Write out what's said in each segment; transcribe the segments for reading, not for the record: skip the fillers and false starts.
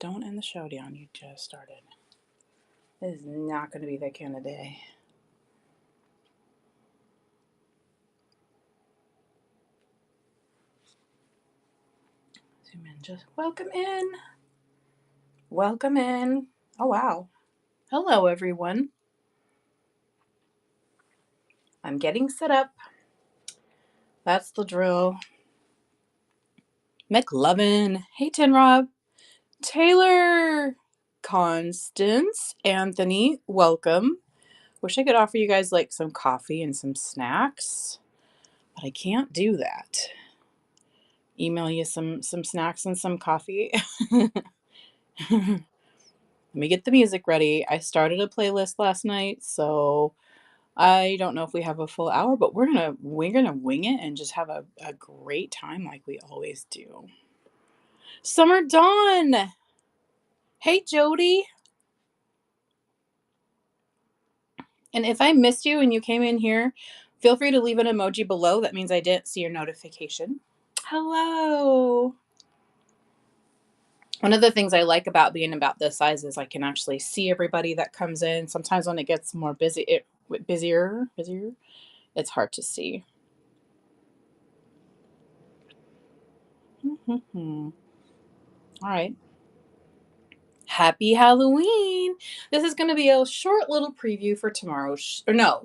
Don't end the showdown. You just started. This is not going to be that kind of day. Zoom in. Just welcome in. Welcome in. Oh, wow. Hello, everyone. I'm getting set up. That's the drill. McLovin. Hey, Tin Rob. Taylor. Constance. Anthony. Welcome. Wish I could offer you guys like some coffee and some snacks, but I can't do that. Email you some snacks and some coffee. Let me get the music ready. I started a playlist last night, so I don't know if we have a full hour, but we're gonna wing it and just have a great time like we always do. Summer Dawn. Hey Jody. And if I missed you and you came in here, feel free to leave an emoji below. That means I didn't see your notification. Hello. One of the things I like about being about this size is I can actually see everybody that comes in. Sometimes when it gets more busier, it's hard to see. All right. Happy Halloween. This is going to be a short little preview for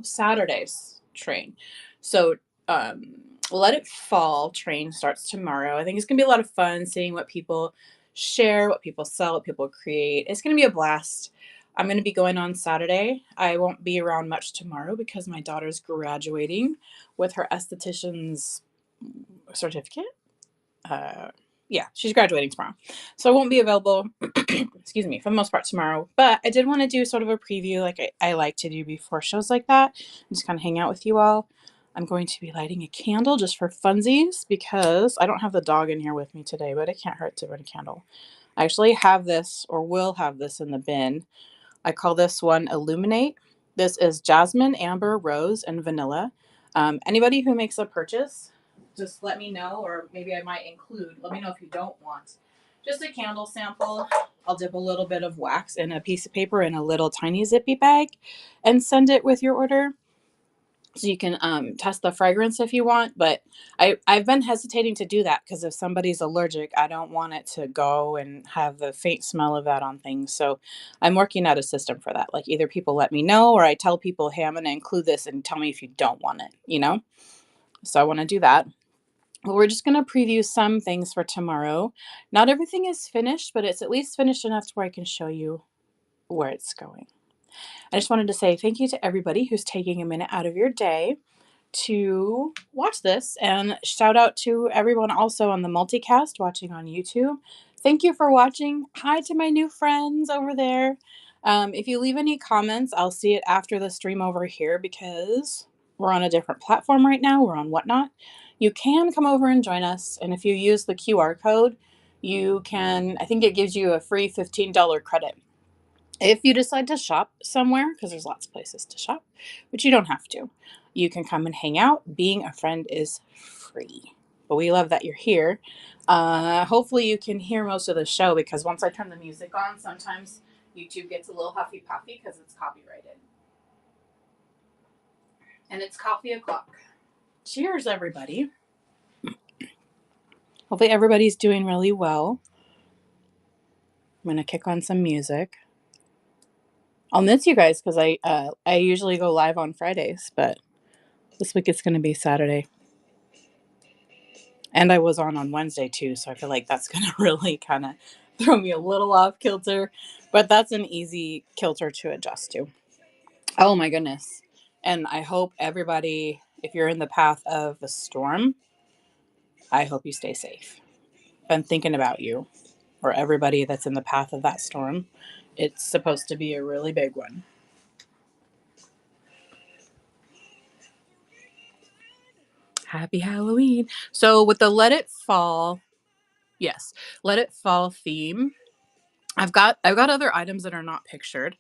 Saturday's train. So, Let It Fall train starts tomorrow. I think it's going to be a lot of fun seeing what people share, what people sell, what people create. It's going to be a blast. I'm going to be going on Saturday. I won't be around much tomorrow because my daughter's graduating with her esthetician's certificate. Yeah, she's graduating tomorrow. So I won't be available, excuse me, for the most part tomorrow. But I did want to do sort of a preview like I like to do before shows like that. And just kind of hang out with you all. I'm going to be lighting a candle just for funsies because I don't have the dog in here with me today, but it can't hurt to burn a candle. I actually have this or will have this in the bin. I call this one Illuminate. This is jasmine, amber, rose, and vanilla. Anybody who makes a purchase, just let me know, or maybe I might include. Let me know if you don't want just a candle sample. I'll dip a little bit of wax in a piece of paper in a little tiny zippy bag and send it with your order. So you can test the fragrance if you want, but I've been hesitating to do that because if somebody's allergic, I don't want it to go and have the faint smell of that on things. So I'm working out a system for that. Like either people let me know or I tell people, hey, I'm going to include this and tell me if you don't want it. So I want to do that. But we're just going to preview some things for tomorrow. Not everything is finished, but it's at least finished enough to where I can show you where it's going. I just wanted to say thank you to everybody who's taking a minute out of your day to watch this, and shout out to everyone also on the multicast watching on YouTube. Thank you for watching. Hi to my new friends over there. If you leave any comments, I'll see it after the stream over here because we're on a different platform right now. We're on Whatnot. You can come over and join us, and if you use the QR code, you can, I think it gives you a free $15 credit. If you decide to shop somewhere, because there's lots of places to shop, but you don't have to, you can come and hang out. Being a friend is free. But we love that you're here. Hopefully, you can hear most of the show because once I turn the music on, sometimes YouTube gets a little huffy puffy because it's copyrighted. And it's coffee o'clock. Cheers, everybody. Hopefully, everybody's doing really well. I'm going to kick on some music. I'll miss you guys because I usually go live on Fridays, but this week it's going to be Saturday. And I was on Wednesday too, so I feel like that's going to really kind of throw me a little off kilter. But that's an easy kilter to adjust to. Oh my goodness. And I hope everybody, if you're in the path of a storm, I hope you stay safe. I'm thinking about you or everybody that's in the path of that storm. It's supposed to be a really big one. Happy Halloween. So with the Let It Fall, yes, Let It Fall theme, I've got other items that are not pictured,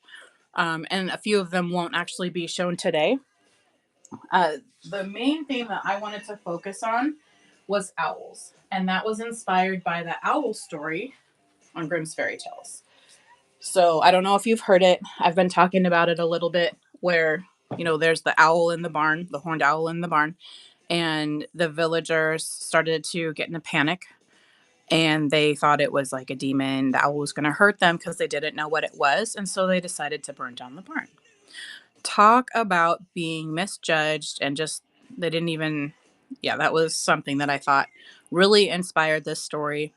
and a few of them won't actually be shown today. The main theme that I wanted to focus on was owls, and that was inspired by the owl story on Grimm's Fairy Tales. So I don't know if you've heard it. I've been talking about it a little bit where, there's the owl in the barn, the horned owl in the barn, and the villagers started to get in a panic and they thought it was like a demon. The owl was going to hurt them because they didn't know what it was. And so they decided to burn down the barn. Talk about being misjudged and just, they didn't even, yeah, that was something that I thought really inspired this story.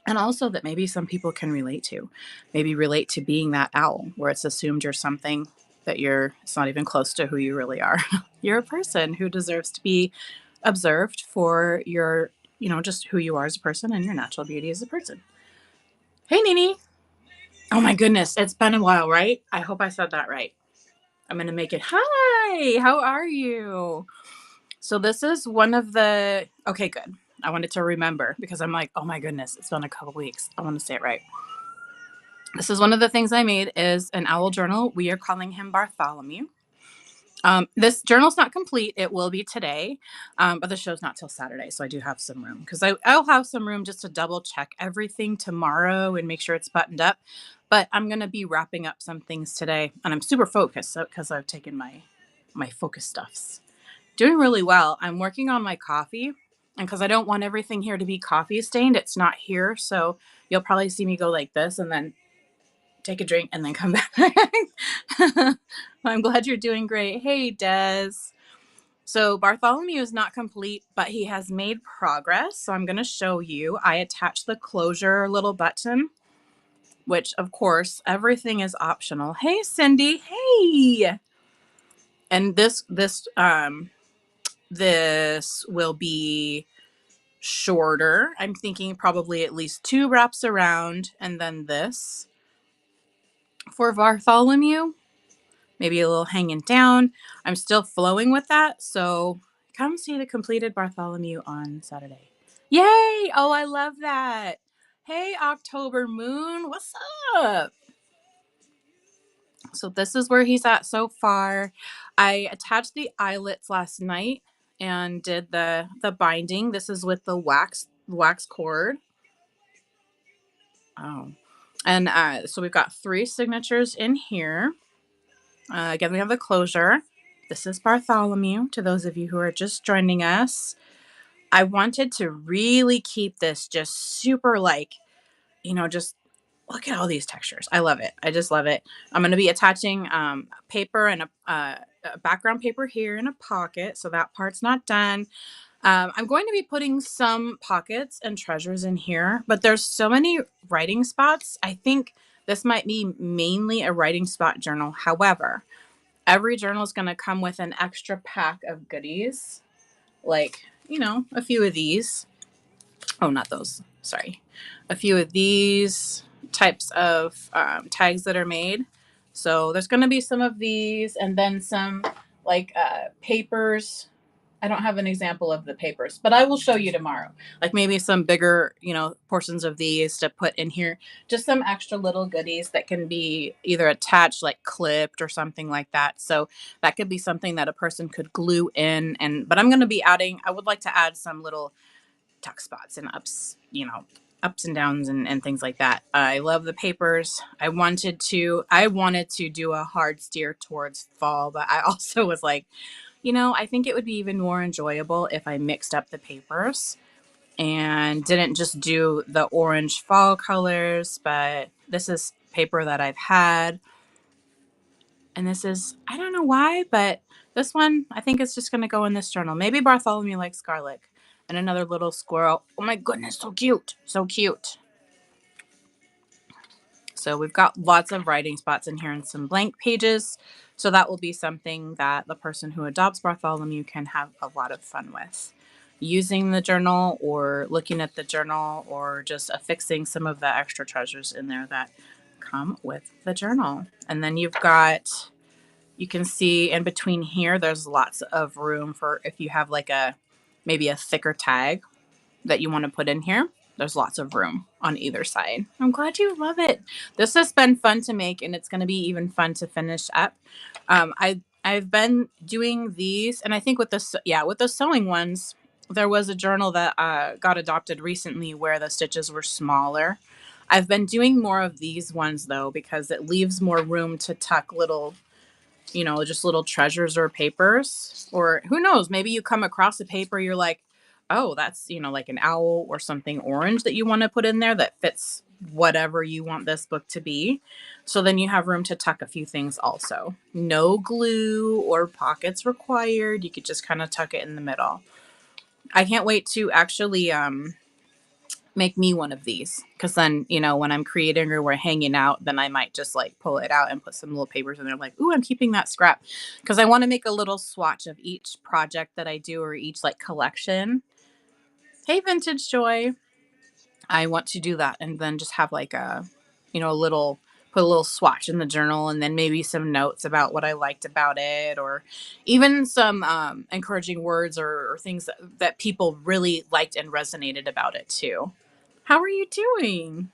And also that maybe some people can relate to. Maybe relate to being that owl where it's assumed you're something that it's not even close to who you really are. You're a person who deserves to be observed for your, just who you are as a person and your natural beauty as a person. Hey, Nini. Oh my goodness. It's been a while, right? I hope I said that right. I'm going to make it. Hi. How are you? So this is one of the, okay, good. I wanted to remember because I'm like, oh my goodness, it's been a couple weeks. I want to say it right. This is one of the things I made is an owl journal. We are calling him Bartholomew. This journal's not complete. It will be today, but the show's not till Saturday, so I do have some room because I'll have some room just to double check everything tomorrow and make sure it's buttoned up. But I'm gonna be wrapping up some things today, and I'm super focused because I've taken my focus stuffs. Doing really well. I'm working on my coffee, and because I don't want everything here to be coffee stained, it's not here, so you'll probably see me go like this and then take a drink and then come back. I'm glad you're doing great. Hey, Des. So Bartholomew is not complete, but he has made progress. So I'm going to show you. I attached the closure little button, which of course everything is optional. Hey, Cindy. Hey. And this will be shorter. I'm thinking probably at least 2 wraps around and then this for Bartholomew. Maybe a little hanging down. I'm still flowing with that. So come see the completed Bartholomew on Saturday. Yay! Oh, I love that. Hey, October Moon, what's up? So this is where he's at so far. I attached the eyelets last night and did the binding. This is with the wax cord. Oh. And so we've got 3 signatures in here. Again, we have the closure. This is Bartholomew, to those of you who are just joining us. I wanted to really keep this just super just look at all these textures. I love it. I just love it. I'm going to be attaching paper and a background paper here in a pocket. So that part's not done. I'm going to be putting some pockets and treasures in here, but there's so many writing spots. I think this might be mainly a writing spot journal. However, every journal is going to come with an extra pack of goodies, like, a few of these. Oh, not those. Sorry. A few of these types of tags that are made. So there's going to be some of these and then some papers. I don't have an example of the papers, but I will show you tomorrow. Like maybe some bigger, portions of these to put in here. Just some extra little goodies that can be either attached, like clipped or something like that. So that could be something that a person could glue in. But I'm going to be I would like to add some little tuck spots and ups and downs and things like that. I love the papers. I wanted to do a hard steer towards fall, but I also was like, I think it would be even more enjoyable if I mixed up the papers and didn't just do the orange fall colors, but this is paper that I've had. And this is, I don't know why, but this one, I think it's just going to go in this journal. Maybe Bartholomew likes garlic. And another little squirrel. Oh my goodness, so cute. So cute. So we've got lots of writing spots in here and some blank pages. So that will be something that the person who adopts Bartholomew can have a lot of fun with. Using the journal or looking at the journal or just affixing some of the extra treasures in there that come with the journal. And then you can see in between here, there's lots of room for if you have maybe a thicker tag that you want to put in here. There's lots of room on either side. I'm glad you love it. This has been fun to make, and it's going to be even fun to finish up. I've been doing these, and I think with the sewing ones, there was a journal that got adopted recently where the stitches were smaller. I've been doing more of these ones though, because it leaves more room to tuck little, just little treasures or papers. Or who knows, maybe you come across a paper, you're like, oh, that's, like an owl or something orange that you want to put in there that fits whatever you want this book to be. So then you have room to tuck a few things also. No glue or pockets required. You could just kind of tuck it in the middle. I can't wait to actually make me one of these, because then when I'm creating or we're hanging out, then I might just like pull it out and put some little papers in there, like, ooh, I'm keeping that scrap, because I want to make a little swatch of each project that I do, or each like collection. Hey, Vintage Joy. I want to do that, and then just have like a little, put a little swatch in the journal, and then maybe some notes about what I liked about it, or even some encouraging words, or things that people really liked and resonated about it too. How are you doing?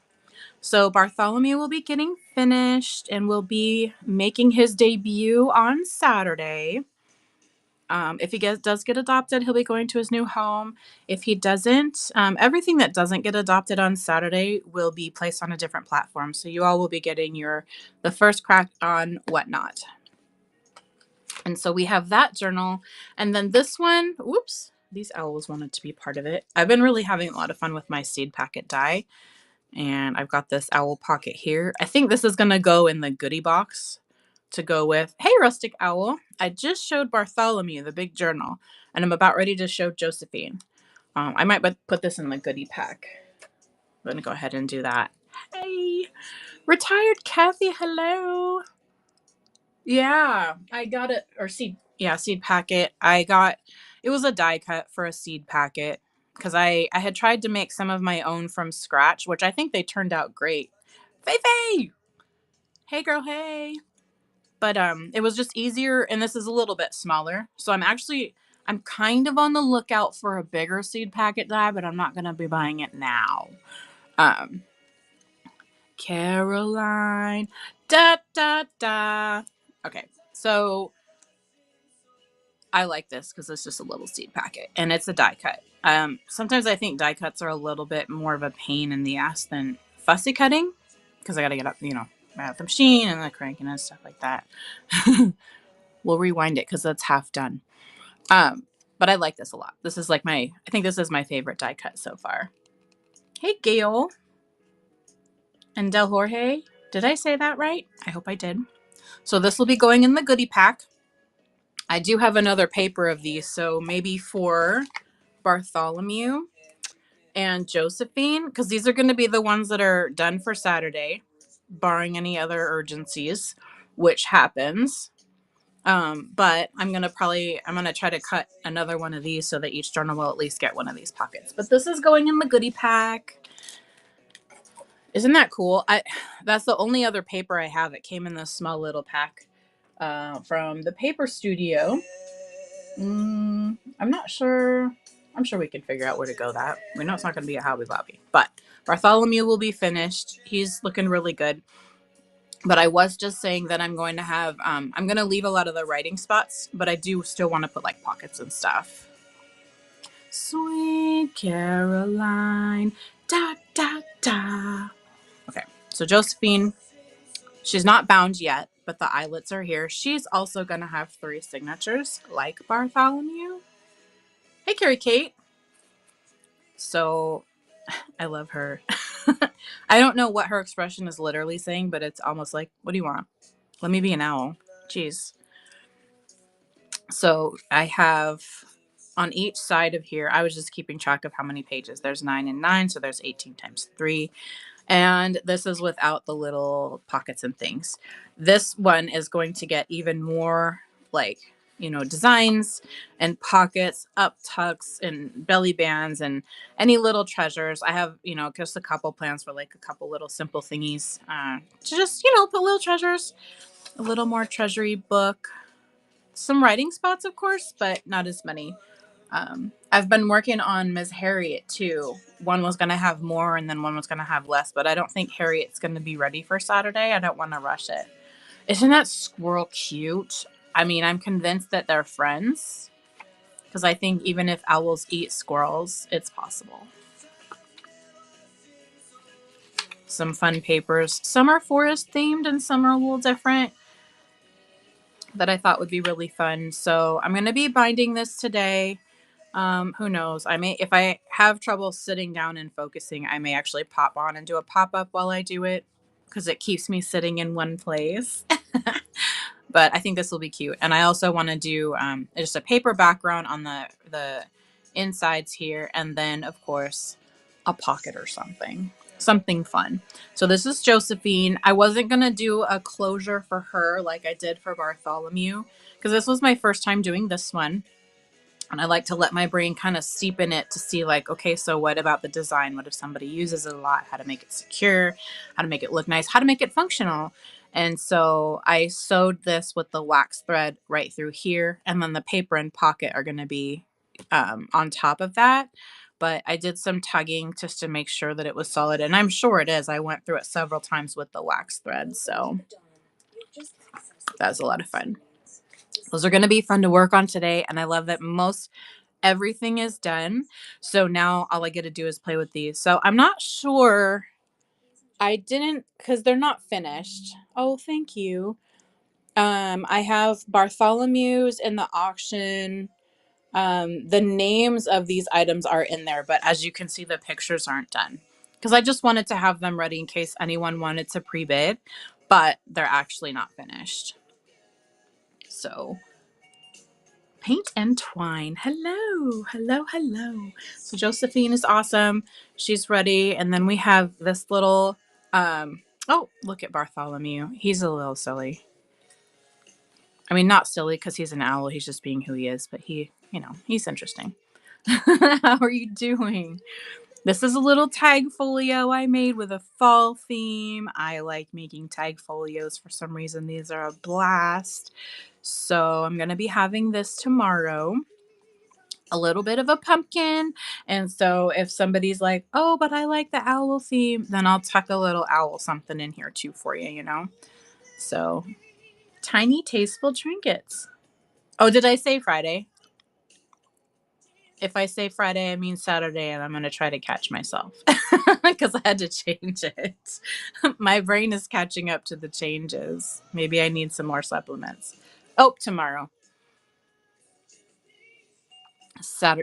So Bartholomew will be getting finished and will be making his debut on Saturday. If he does get adopted, he'll be going to his new home. If he doesn't, everything that doesn't get adopted on Saturday will be placed on a different platform. So you all will be getting the first crack on Whatnot. And so we have that journal. And then this one, whoops, these owls wanted to be part of it. I've been really having a lot of fun with my seed packet die. And I've got this owl pocket here. I think this is going to go in the goodie box to go with, hey, Rustic Owl. I just showed Bartholomew the big journal, and I'm about ready to show Josephine. I might put this in the goodie pack. I'm going to go ahead and do that. Hey, retired Kathy, hello. Yeah, I got it, or seed packet. It was a die cut for a seed packet, because I had tried to make some of my own from scratch, which I think they turned out great. Faye! Hey girl, hey. But it was just easier, and this is a little bit smaller. So I'm kind of on the lookout for a bigger seed packet die, but I'm not gonna be buying it now. Um Caroline. Da da da. Okay, so I like this because it's just a little seed packet and it's a die cut. Sometimes I think die cuts are a little bit more of a pain in the ass than fussy cutting, because I got to get up, at the machine and the cranking and stuff like that. We'll rewind it because that's half done. But I like this a lot. This is like I think this is my favorite die cut so far. Hey, Gail. And Del Jorge. Did I say that right? I hope I did. So this will be going in the goodie pack. I do have another paper of these, so maybe for Bartholomew and Josephine, because these are going to be the ones that are done for Saturday, barring any other urgencies, which happens. But I'm going to try to cut another one of these so that each journal will at least get one of these pockets. But this is going in the goodie pack. Isn't that cool? That's the only other paper I have. It came in this small little pack from the Paper Studio. I'm not sure. I'm sure we can figure out where to go that. We know it's not going to be a Hobby Lobby. But Bartholomew will be finished. He's looking really good. But I was just saying that I'm going to have, I'm going to leave a lot of the writing spots, but I do still want to put like pockets and stuff. Sweet Caroline. Da, da, da. Okay. So Josephine, she's not bound yet, but the eyelets are here. She's also going to have 3 signatures like Bartholomew. Hey, Carrie Kate. So I love her. I don't know what her expression is literally saying, but it's almost like, what do you want? Let me be an owl. Jeez. So I have on each side of here, I was just keeping track of how many pages. There's 9 and 9, so there's 18 times 3. And this is without the little pockets and things. This one is going to get even more like, designs and pockets, up tucks and belly bands and any little treasures. I have, just a couple plans for like a couple little simple thingies to just, put little treasures, a little more treasury book, some writing spots, of course, but not as many. I've been working on Ms. Harriet too. One was going to have more and then one was going to have less, but I don't think Harriet's going to be ready for Saturday. I don't want to rush it. Isn't that squirrel cute? I mean, I'm convinced that they're friends, because I think even if owls eat squirrels, it's possible. some fun papers. Some are forest themed and some are a little different that I thought would be really fun. So I'm going to be binding this today. Who knows? I may, if I have trouble sitting down and focusing, I may actually pop on and do a pop up while I do it because it keeps me sitting in one place. But I think this will be cute. And I also want to do just a paper background on the insides here, and then of course a pocket or something fun. So this is Josephine. I wasn't gonna do a closure for her like I did for Bartholomew because this was my first time doing this one. And I like to let my brain kind of steep in it to see, like, okay, so what about the design? What if somebody uses it a lot? How to make it secure, how to make it look nice, how to make it functional. And so I sewed this with the wax thread right through here. And then the paper and pocket are going to be on top of that. But I did some tugging just to make sure that it was solid. And I'm sure it is. I went through it several times with the wax thread. So that was a lot of fun. Those are going to be fun to work on today. And I love that most everything is done. So now all I get to do is play with these. So I'm not sure. I didn't, because they're not finished. Oh, thank you. I have Bartholomew's in the auction. The names of these items are in there, but as you can see, the pictures aren't done. Because I just wanted to have them ready in case anyone wanted to pre-bid, but they're actually not finished. So paint and twine. Hello, hello, hello. So Josephine is awesome. She's ready. And then we have this little, oh, look at Bartholomew. He's a little silly. I mean, not silly because he's an owl. He's just being who he is, but he, he's interesting. How are you doing? This is a little tag folio I made with a fall theme. I like making tag folios for some reason. These are a blast. So I'm going to be having this tomorrow. A little bit of a pumpkin. And so if somebody's like, oh, but I like the owl theme, then I'll tuck a little owl something in here too for you. So tiny tasteful trinkets. Oh, did I say Friday? If I say Friday, I mean Saturday, and I'm going to try to catch myself because I had to change it. My brain is catching up to the changes. Maybe I need some more supplements. Oh, tomorrow.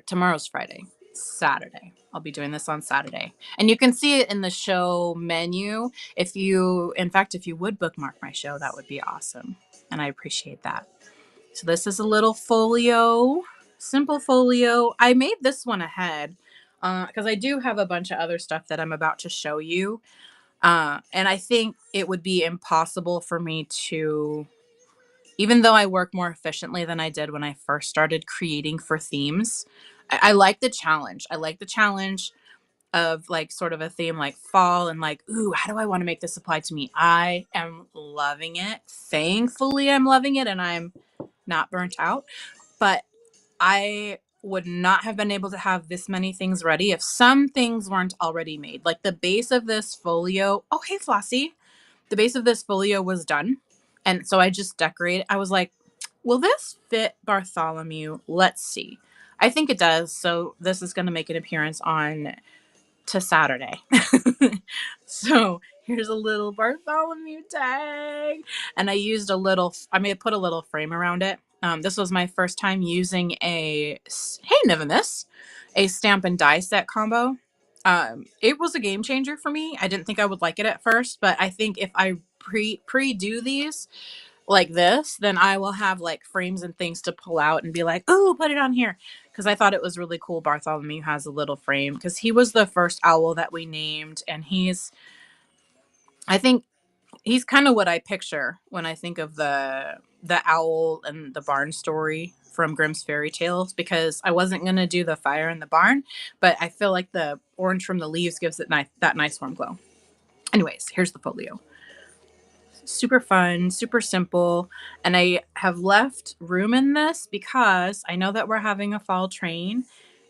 Tomorrow's Friday. Saturday. I'll be doing this on Saturday. And you can see it in the show menu. If you would bookmark my show, that would be awesome. And I appreciate that. So this is a little folio, simple folio. I made this one ahead because I do have a bunch of other stuff that I'm about to show you. And I think it would be impossible for me to, even though I work more efficiently than I did when I first started creating for themes. I like the challenge. I like the challenge of like sort of a theme like fall and like, ooh, how do I want to make this apply to me? I am loving it. Thankfully, I'm loving it and I'm not burnt out. But I would not have been able to have this many things ready if some things weren't already made. Like the base of this folio. Oh, hey, Flossie. The base of this folio was done. And so I just decorated. I was like, will this fit Bartholomew? Let's see. I think it does. So this is going to make an appearance on to Saturday. So here's a little Bartholomew tag. And I may have put a little frame around it. This was my first time using hey, Nivemus, a stamp and die set combo. It was a game changer for me. I didn't think I would like it at first, but I think if I pre-do these like this, then I will have like frames and things to pull out and be like, oh, put it on here. Because I thought it was really cool. Bartholomew has a little frame because he was the first owl that we named. And I think he's kind of what I picture when I think of the owl and the barn story from Grimm's fairy tales, because I wasn't going to do the fire in the barn, but I feel like the orange from the leaves gives it that nice warm glow. Anyways, here's the folio. Super fun, super simple. And I have left room in this because I know that we're having a fall train.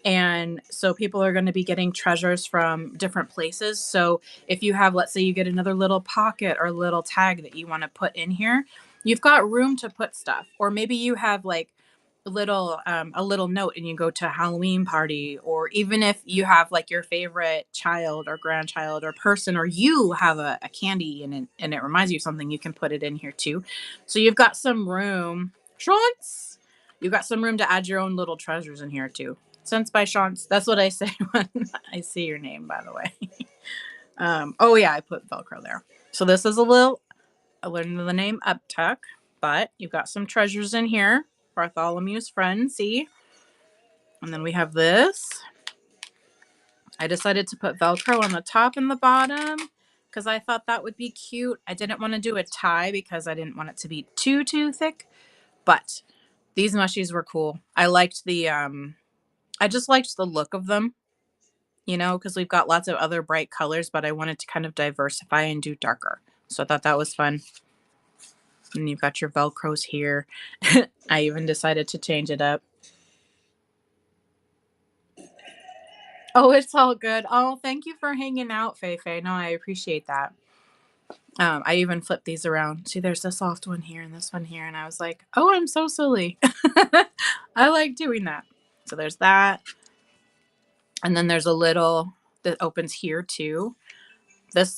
And so people are going to be getting treasures from different places. So if you have, let's say you get another little pocket or little tag that you want to put in here, you've got room to put stuff. Or maybe you have like a little note and you go to a Halloween party, or even if you have like your favorite child or grandchild or person, or you have a candy and it reminds you of something, you can put it in here too. So you've got some room. Shantz! You've got some room to add your own little treasures in here too. Sense by Shantz. That's what I say when I see your name, by the way. Oh yeah, I put Velcro there. So this is a little, I learned the name Uptuck, but you've got some treasures in here. Bartholomew's friend, see? And then we have this. I decided to put Velcro on the top and the bottom because I thought that would be cute. I didn't want to do a tie because I didn't want it to be too thick, but these mushies were cool. I liked I just liked the look of them, you know, because we've got lots of other bright colors, but I wanted to kind of diversify and do darker. So I thought that was fun. And you've got your Velcros here. I even decided to change it up. Oh, it's all good. Oh, thank you for hanging out, Fei Fei. No, I appreciate that. I even flipped these around. See, there's a soft one here and this one here. And I was like, oh, I'm so silly. I like doing that. So there's that. And then there's a little that opens here too.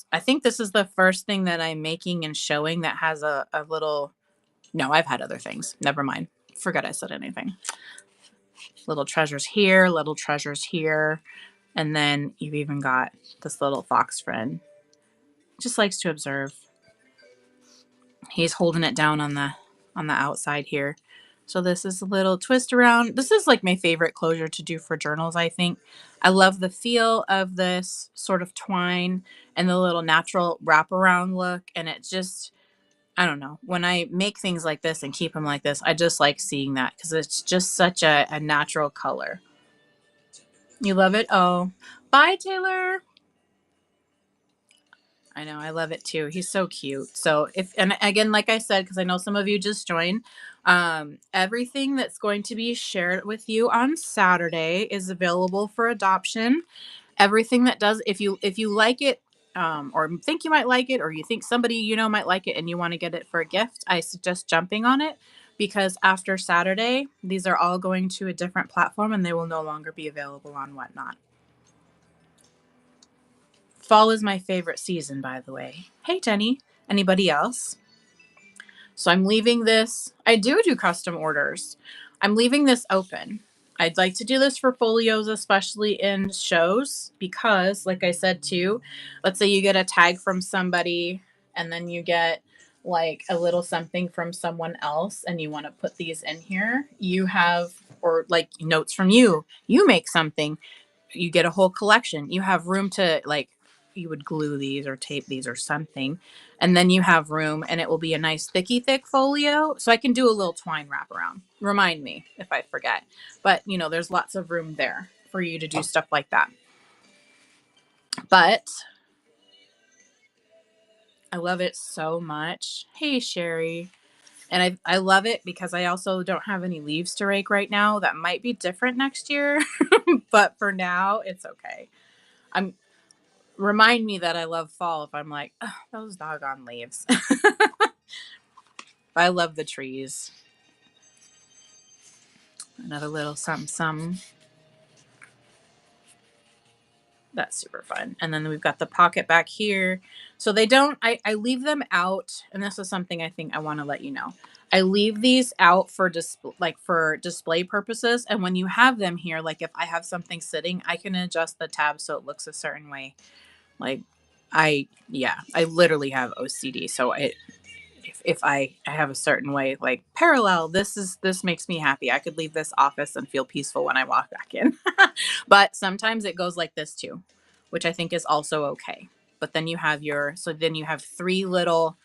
I think this is the first thing that I'm making and showing that has a little, no, I've had other things. Never mind. Forgot I said anything. Little treasures here, little treasures here. And then you've even got this little fox friend. Just likes to observe. He's holding it down on the outside here. So this is a little twist around. This is like my favorite closure to do for journals, I think. I love the feel of this sort of twine and the little natural wraparound look. And it just, I don't know. When I make things like this and keep them like this, I just like seeing that because it's just such a natural color. You love it? Oh, bye, Taylor. I know, I love it too. He's so cute. So if, and again, like I said, because I know some of you just joined, everything that's going to be shared with you on Saturday is available for adoption. Everything that does, if you like it, or think you might like it, or you think somebody you know might like it and you want to get it for a gift, I suggest jumping on it because after Saturday, these are all going to a different platform and they will no longer be available on Whatnot. Fall is my favorite season, by the way. Hey, Jenny. Anybody else? So I'm leaving this. I do custom orders. I'm leaving this open. I'd like to do this for folios, especially in shows, because, like I said too, let's say you get a tag from somebody and then you get like a little something from someone else and you want to put these in here. You have, or like notes from you, you make something, you get a whole collection. You have room to like, you would glue these or tape these or something, and then you have room and it will be a nice thick folio. So I can do a little twine wraparound. Remind me if I forget. But you know, there's lots of room there for you to do stuff like that. But I love it so much. Hey, Sherry. And I love it because I also don't have any leaves to rake right now. That might be different next year, but for now, it's okay. I'm Remind me that I love fall if I'm like, oh, those doggone leaves. I love the trees. Another little something. That's super fun. And then we've got the pocket back here. So they don't, I leave them out. And this is something I think I want to let you know. I leave these out for for display purposes. And when you have them here, like if I have something sitting, I can adjust the tab so it looks a certain way. Like I literally have OCD. So if I have a certain way, like parallel, this makes me happy. I could leave this office and feel peaceful when I walk back in. But sometimes it goes like this too, which I think is also okay. But then you have then you have three little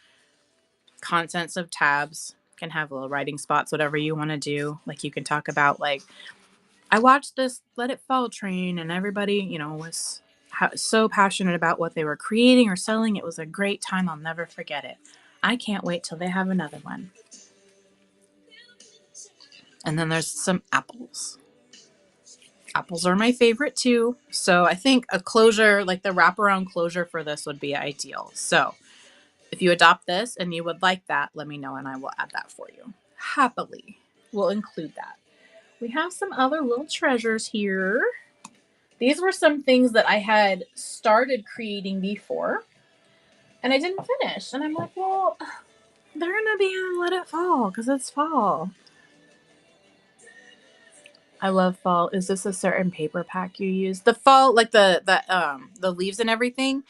contents of tabs, can have little writing spots, whatever you want to do. Like you can talk about like, I watched this Let It Fall train and everybody, you know, was so passionate about what they were creating or selling. It was a great time. I'll never forget it. I can't wait till they have another one. And then there's some apples. Apples are my favorite too. So I think a closure, like the wraparound closure for this would be ideal. So if you adopt this and you would like that, let me know and I will add that for you. Happily, we'll include that. We have some other little treasures here. These were some things that I had started creating before and I didn't finish. And I'm like, well, they're going to be let it fall because it's fall. I love fall. Is this a certain paper pack you use? The fall, like the leaves and everything.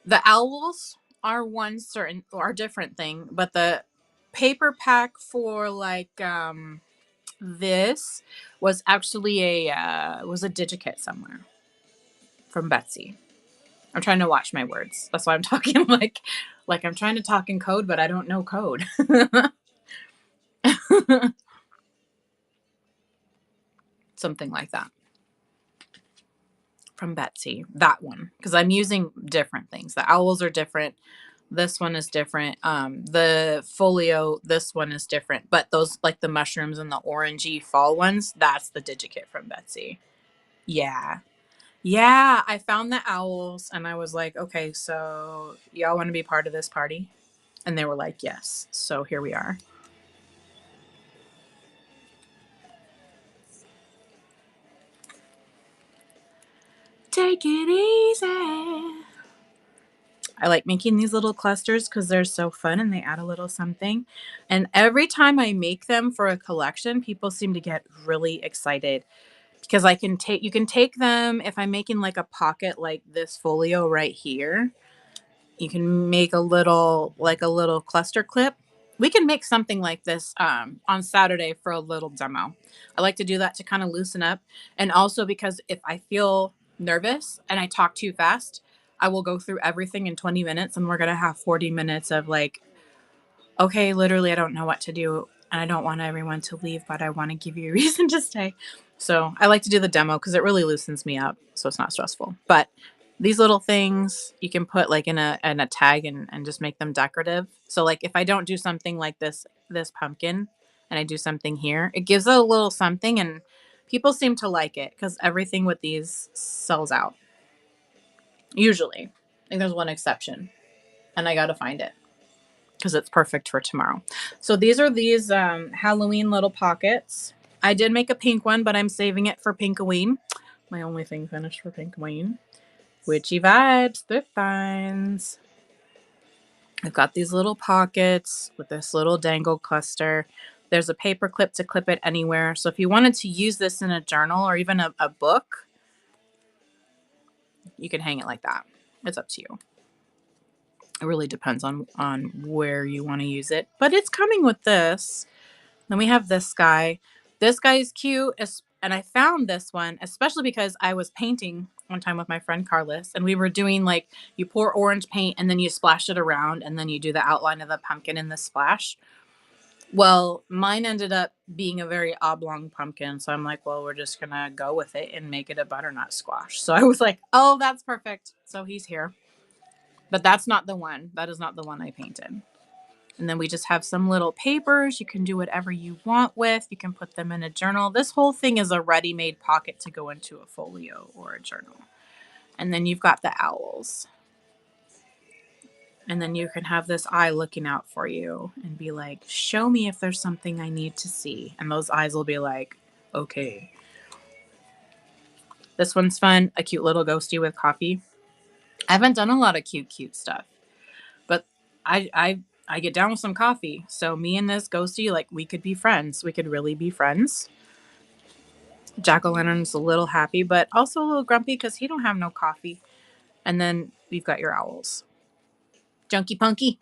The owls are one certain or different thing, but the paper pack for like this was actually a digikit somewhere from Betsy. I'm trying to watch my words. That's why I'm talking like I'm trying to talk in code, but I don't know code. Something like that from Betsy. That one, because I'm using different things. The owls are different. This one is different. The folio, this one is different. But those like the mushrooms and the orangey fall ones, that's the digikit from Betsy. Yeah. Yeah, I found the owls and I was like, okay, so y'all want to be part of this party? And they were like, yes. So here we are. Take it easy. I like making these little clusters because they're so fun and they add a little something. And every time I make them for a collection, people seem to get really excited because you can take them if I'm making like a pocket like this folio right here. You can make a little cluster clip. We can make something like this on Saturday for a little demo. I like to do that to kind of loosen up. And also because if I feel nervous and I talk too fast, I will go through everything in 20 minutes and we're going to have 40 minutes of like, okay, literally, I don't know what to do. And I don't want everyone to leave, but I want to give you a reason to stay. So I like to do the demo because it really loosens me up. So it's not stressful. But these little things you can put like in a tag and just make them decorative. So like if I don't do something like this pumpkin and I do something here, it gives it a little something and people seem to like it because everything with these sells out. Usually. I think there's one exception. And I gotta find it because it's perfect for tomorrow. So these are these Halloween little pockets. I did make a pink one, but I'm saving it for Pinkoween. My only thing finished for Pinkoween. Witchy Vibes Thrift Finds. I've got these little pockets with this little dangle cluster. There's a paper clip to clip it anywhere. So if you wanted to use this in a journal or even a book, you can hang it like that. It's up to you. It really depends on where you want to use it. But it's coming with this. Then we have this guy. This guy is cute. And I found this one, especially because I was painting one time with my friend Carlos, and we were doing like you pour orange paint and then you splash it around and then you do the outline of the pumpkin in the splash. Well, mine ended up being a very oblong pumpkin. So I'm like, well, we're just going to go with it and make it a butternut squash. So I was like, oh, that's perfect. So he's here. But that's not the one. That is not the one I painted. And then we just have some little papers. You can do whatever you want with. You can put them in a journal. This whole thing is a ready-made pocket to go into a folio or a journal. And then you've got the owls. And then you can have this eye looking out for you and be like, show me if there's something I need to see. And those eyes will be like, okay. This one's fun. A cute little ghosty with coffee. I haven't done a lot of cute stuff. But I get down with some coffee. So me and this ghosty, like we could be friends. We could really be friends. Jack-o'-lantern's a little happy, but also a little grumpy because he don't have no coffee. And then we've got your owls. Junky Punky.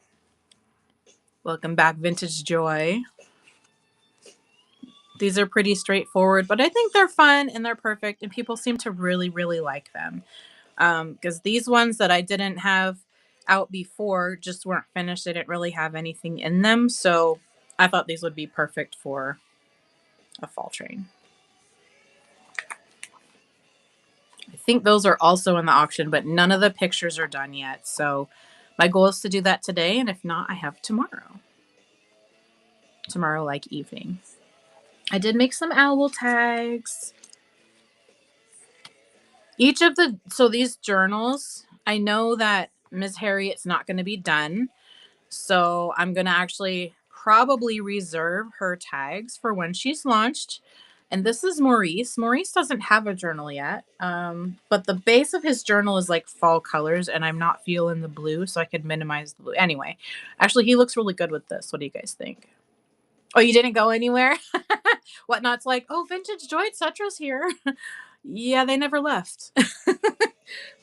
Welcome back, Vintage Joy. These are pretty straightforward, but I think they're fun and they're perfect, and people seem to really, really like them. Because these ones that I didn't have out before just weren't finished. They didn't really have anything in them. So I thought these would be perfect for a fall train. I think those are also in the auction, but none of the pictures are done yet. So my goal is to do that today. And if not, I have tomorrow. Tomorrow, like evening. I did make some owl tags. So these journals, I know that Ms. Harriet's not going to be done. So I'm going to actually probably reserve her tags for when she's launched And this is Maurice. Maurice doesn't have a journal yet, but the base of his journal is like fall colors, and I'm not feeling the blue, so I could minimize the blue. Anyway, actually, he looks really good with this. What do you guys think? Oh, you didn't go anywhere? Whatnot's like, oh, Vintage Joy, Cetra's here. Yeah, they never left.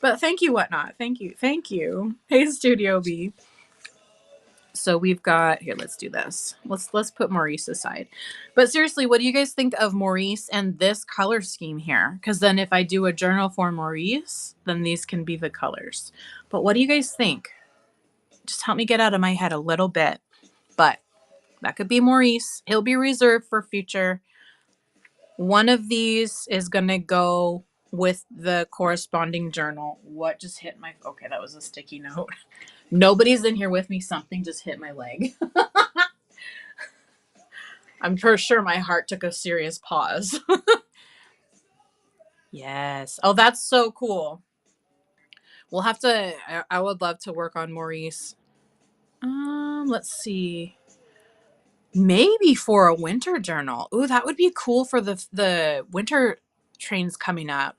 But thank you, Whatnot. Thank you. Thank you. Hey, Studio B. So we've got here, let's do this. Let's put Maurice aside. But seriously, what do you guys think of Maurice and this color scheme here? Because then if I do a journal for Maurice, then these can be the colors. But what do you guys think? Just help me get out of my head a little bit. But that could be Maurice. He'll be reserved for future. One of these is gonna go with the corresponding journal. What just hit my okay, that was a sticky note. Nobody's in here with me. Something just hit my leg. I'm for sure my heart took a serious pause. Yes. Oh, that's so cool. We'll have to I would love to work on Maurice. Let's see. Maybe for a winter journal. Ooh, that would be cool for the winter trains coming up.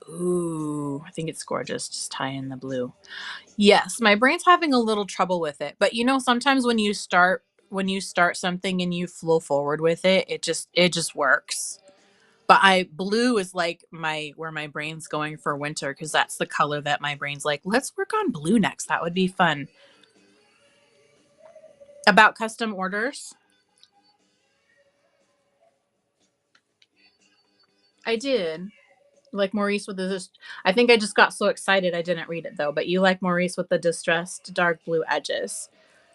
Ooh, I think it's gorgeous. Just tie in the blue. Yes, my brain's having a little trouble with it. But you know, sometimes when you start something and you flow forward with it, it just works. But I blue is like my where my brain's going for winter because that's the color that my brain's like, let's work on blue next. That would be fun. About custom orders, I did. Like Maurice with the I think I just got so excited I didn't read it though, but you like Maurice with the distressed dark blue edges.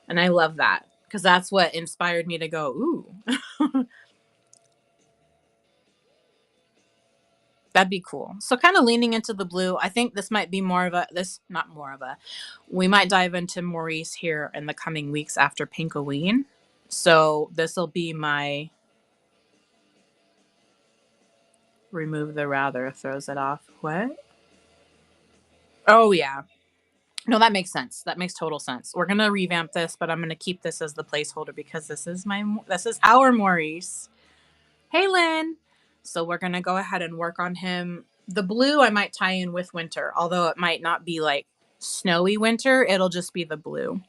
And I love that because that's what inspired me to go, ooh. That'd be cool. So kind of leaning into the blue. I think this might be more of a this not more of a. We might dive into Maurice here in the coming weeks after Pinkoween. So this will be my remove the rather throws it off. What? Oh yeah. No, that makes sense. That makes total sense. We're gonna revamp this, but I'm gonna keep this as the placeholder because this is our Maurice. Hey Lynn. So we're gonna go ahead and work on him. The blue I might tie in with winter, although it might not be like snowy winter. It'll just be the blue.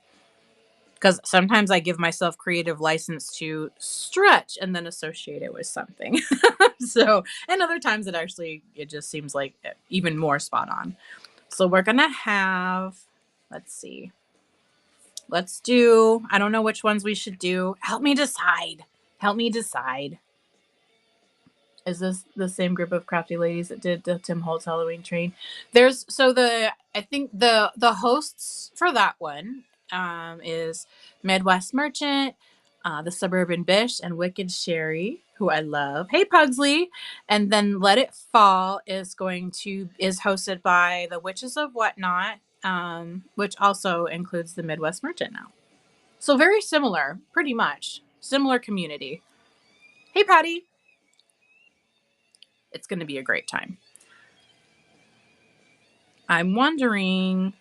Because sometimes I give myself creative license to stretch and then associate it with something. So, and other times it just seems like even more spot on. So we're gonna have, let's see, let's do. I don't know which ones we should do. Help me decide. Help me decide. Is this the same group of crafty ladies that did the Tim Holtz Halloween train? There's so the I think the hosts for that one is Midwest Merchant, the Suburban Bish, and Wicked Sherry, who I love. Hey Pugsley, and then Let It Fall is hosted by the Witches of Whatnot, which also includes the Midwest Merchant now. So very similar, pretty much similar community. Hey Patty, it's going to be a great time. I'm wondering,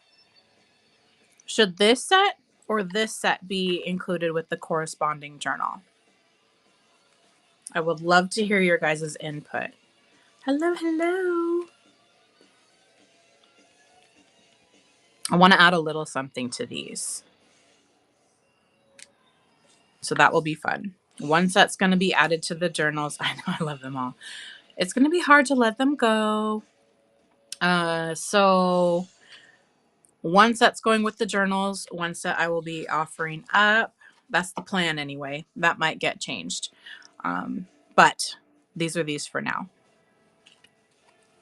should this set or this set be included with the corresponding journal? I would love to hear your guys' input. Hello, hello. I want to add a little something to these. So that will be fun. One set's going to be added to the journals. I know, I love them all. It's going to be hard to let them go. So one set's going with the journals. One set I will be offering up. That's the plan anyway. That might get changed. But these are these for now.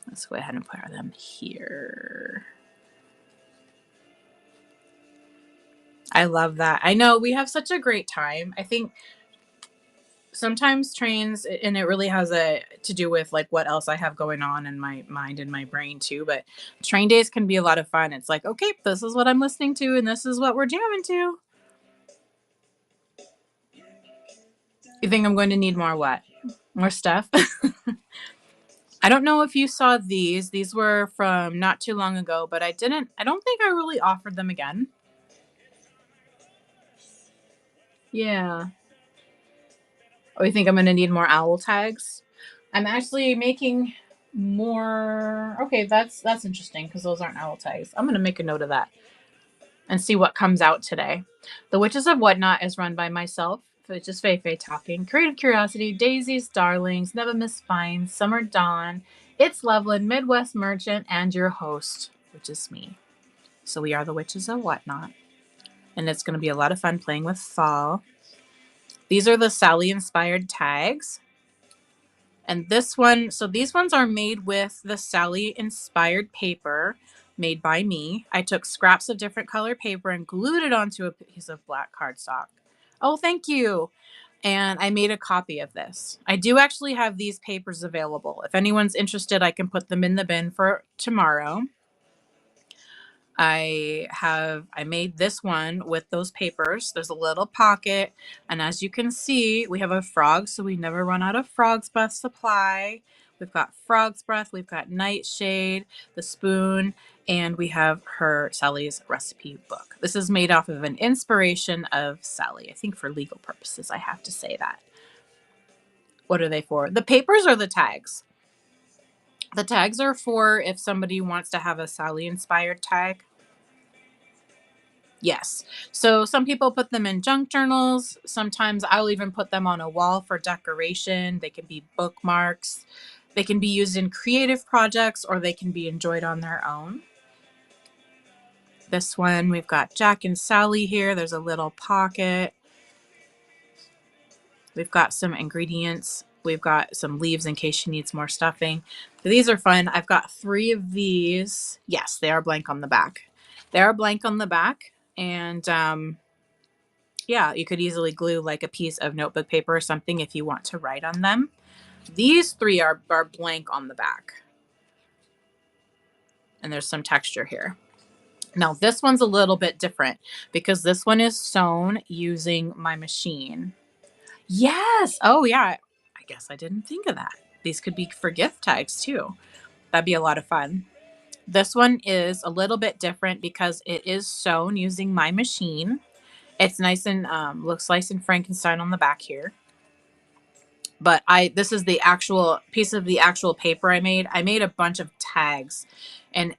Let's go ahead and put them here. I love that. I know we have such a great time. I think sometimes trains, and it really has to do with like what else I have going on in my mind and my brain too, but train days can be a lot of fun. It's like, okay, this is what I'm listening to and this is what we're jamming to. You think I'm going to need more what? More stuff? I don't know if you saw these. These were from not too long ago, but I don't think I really offered them again. Yeah. Oh, you think I'm going to need more owl tags? I'm actually making more. Okay, that's interesting because those aren't owl tags. I'm gonna make a note of that and see what comes out today. The Witches of Whatnot is run by myself, which is Fei Fei talking. Creative Curiosity, Daisy's Darlings, Never Miss Finds, Summer Dawn, It's Loveland, Midwest Merchant, and your host, which is me. So we are the Witches of Whatnot. And it's going to be a lot of fun playing with fall. These are the Sally inspired tags. And this one, so these ones are made with the Sally inspired paper made by me. I took scraps of different color paper and glued it onto a piece of black cardstock. Oh, thank you. And I made a copy of this. I do actually have these papers available. If anyone's interested, I can put them in the bin for tomorrow. I made this one with those papers. There's a little pocket, and as you can see, we have a frog, so we never run out of Frog's Breath supply. We've got Frog's Breath, we've got Nightshade, the spoon, and we have her Sally's recipe book. This is made off of an inspiration of Sally. I think for legal purposes, I have to say that. What are they for? The papers or the tags? The tags are for if somebody wants to have a Sally inspired tag. Yes. So some people put them in junk journals. Sometimes I'll even put them on a wall for decoration. They can be bookmarks. They can be used in creative projects or they can be enjoyed on their own. This one, we've got Jack and Sally here. There's a little pocket. We've got some ingredients. We've got some leaves in case she needs more stuffing. These are fun. I've got 3 of these. Yes, they are blank on the back. They are blank on the back. And yeah, you could easily glue like a piece of notebook paper or something if you want to write on them. These 3 are blank on the back. And there's some texture here. Now this one's a little bit different because this one is sewn using my machine. Yes. Oh yeah. I guess I didn't think of that. These could be for gift tags too. That'd be a lot of fun. This one is a little bit different because it is sewn using my machine. It's nice and looks nice and Frankenstein on the back here. But this is the actual piece of the actual paper I made. I made a bunch of tags and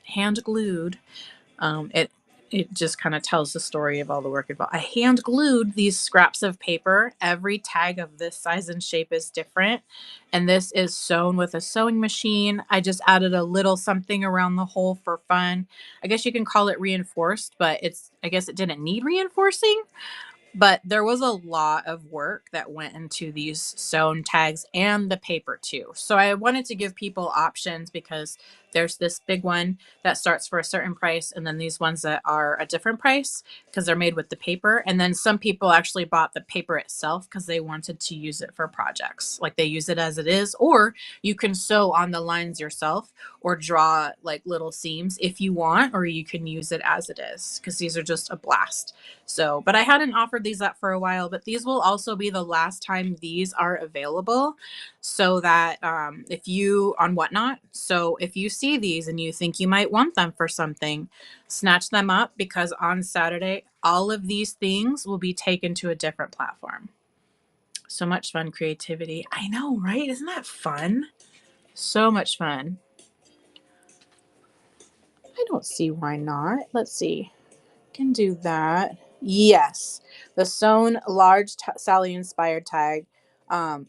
hand glued. It just kind of tells the story of all the work involved. I hand glued these scraps of paper. Every tag of this size and shape is different. And this is sewn with a sewing machine. I just added a little something around the hole for fun. I guess you can call it reinforced, but I guess it didn't need reinforcing. But there was a lot of work that went into these sewn tags and the paper too. So I wanted to give people options because there's this big one that starts for a certain price and then these ones that are a different price because they're made with the paper. And then some people actually bought the paper itself because they wanted to use it for projects. Like they use it as it is, or you can sew on the lines yourself or draw like little seams if you want, or you can use it as it is because these are just a blast. So, but I hadn't offered these up for a while, but these will also be the last time these are available so that if you on Whatnot, so if you see these and you think you might want them for something, snatch them up because on Saturday, all of these things will be taken to a different platform. So much fun creativity. I know, right? Isn't that fun? So much fun. I don't see why not. Let's see. Can do that. Yes, the sewn large Sally inspired tag.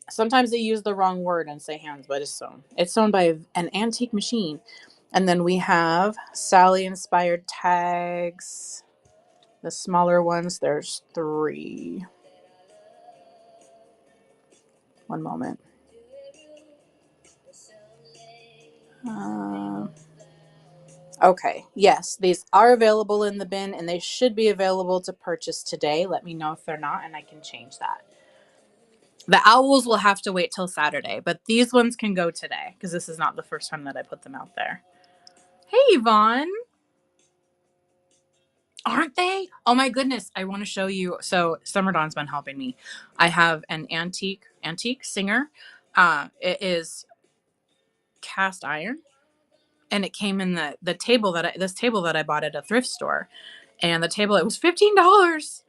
Sometimes they use the wrong word and say hands, but it's sewn. It's sewn by an antique machine. And then we have Sally inspired tags. The smaller ones, there's 3. One moment. Okay, yes, these are available in the bin and they should be available to purchase today. Let me know if they're not and I can change that. The owls will have to wait till Saturday, but these ones can go today because this is not the first time that I put them out there. Hey, Yvonne. Aren't they? Oh my goodness. I want to show you. So Summer Dawn's been helping me. I have an antique singer. It is cast iron and it came in the table this table that I bought at a thrift store. And the table, it was $15.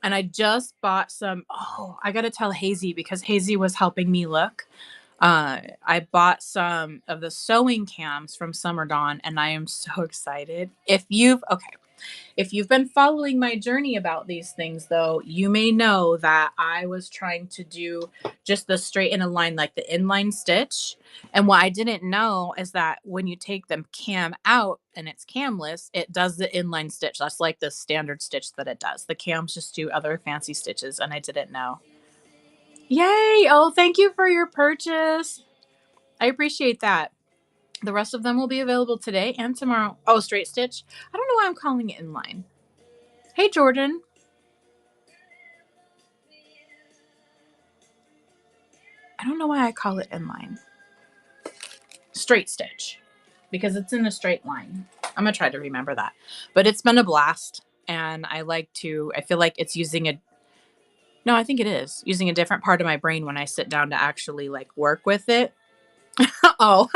And I just bought some. Oh, I got to tell Hazy because Hazy was helping me look. I bought some of the sewing cams from Summer Dawn and I am so excited. If you've been following my journey about these things, though, you may know that I was trying to do just the straight in a line, like the inline stitch. And what I didn't know is that when you take the cam out and it's camless, it does the inline stitch. That's like the standard stitch that it does. The cams just do other fancy stitches, and I didn't know. Yay! Oh, thank you for your purchase. I appreciate that. The rest of them will be available today and tomorrow. Oh, straight stitch. I don't know why I'm calling it inline. Hey, Jordan. I don't know why I call it inline. Straight stitch. Because it's in a straight line. I'm going to try to remember that. But it's been a blast. And I feel like it's using a, no, I think it is using a different part of my brain when I sit down to actually like work with it. Oh.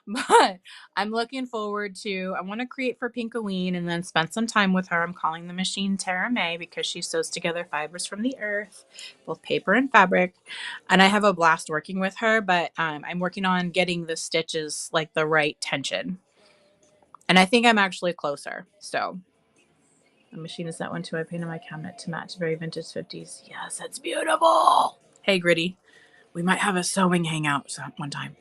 But I'm looking forward to, I want to create for Pinkoween and then spend some time with her. I'm calling the machine Tara May because she sews together fibers from the earth, both paper and fabric. And I have a blast working with her, but I'm working on getting the stitches like the right tension. And I think I'm actually closer. So the machine is that one too. I painted my cabinet to match very vintage 50s. Yes, it's beautiful. Hey, Gritty. We might have a sewing hangout one time.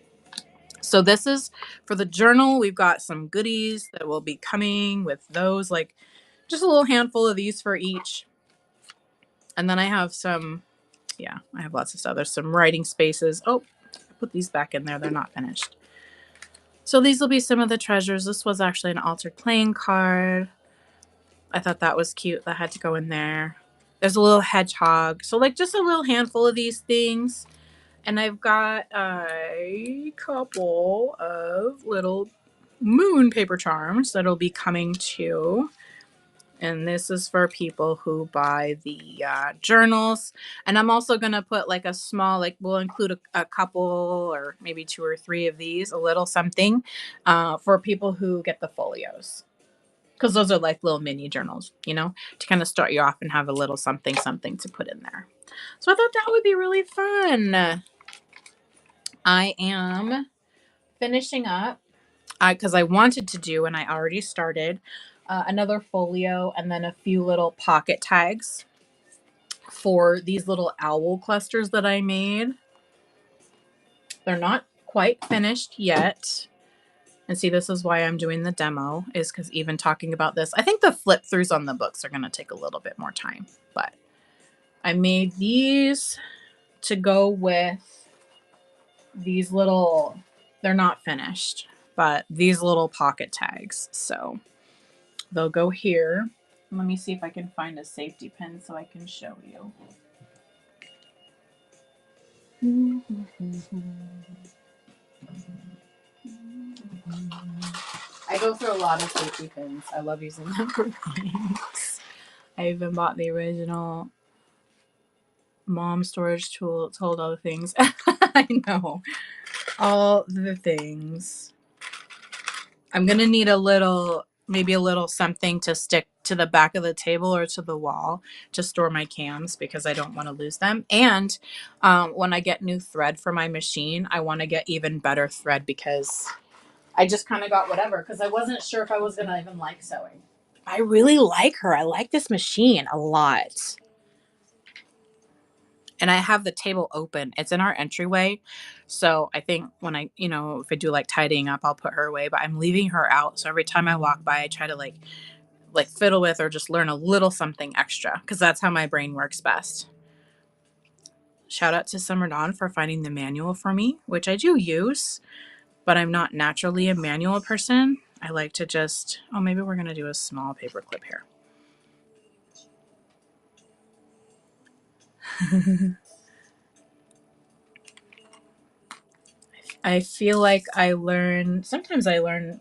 So this is for the journal. We've got some goodies that will be coming with those, like just a little handful of these for each. And then I have some, yeah, I have lots of stuff. There's some writing spaces. Oh, I put these back in there. They're not finished. So these will be some of the treasures. This was actually an altered playing card. I thought that was cute. That had to go in there. There's a little hedgehog. So like just a little handful of these things. And I've got a couple of little moon paper charms that'll be coming too. And this is for people who buy the journals. And I'm also going to put like a small, like we'll include a couple or maybe 2 or 3 of these, a little something for people who get the folios. Because those are like little mini journals, you know, to kind of start you off and have a little something to put in there. So I thought that would be really fun. I am finishing up because I wanted to do, and I already started, another folio and then a few little pocket tags for these little owl clusters that I made. They're not quite finished yet. And see, this is why I'm doing the demo, is because even talking about this, I think the flip throughs on the books are going to take a little bit more time. But I made these to go with these little, they're not finished, but these little pocket tags. So they'll go here. Let me see if I can find a safety pin so I can show you. I go through a lot of safety pins. I love using them for things. I even bought the original mom storage tool to hold all the things. I know. All the things. I'm going to need maybe a little something to stick to the back of the table or to the wall to store my cams because I don't want to lose them. And when I get new thread for my machine, I want to get even better thread because I just kind of got whatever because I wasn't sure if I was going to even like sewing. I really like her. I like this machine a lot. And I have the table open. It's in our entryway. So I think when if I do like tidying up, I'll put her away, but I'm leaving her out. So every time I walk by, I try to like fiddle with or just learn a little something extra because that's how my brain works best. Shout out to Summer Dawn for finding the manual for me, which I do use, but I'm not naturally a manual person. I like to just, maybe we're going to do a small paper clip here. I feel like sometimes I learn,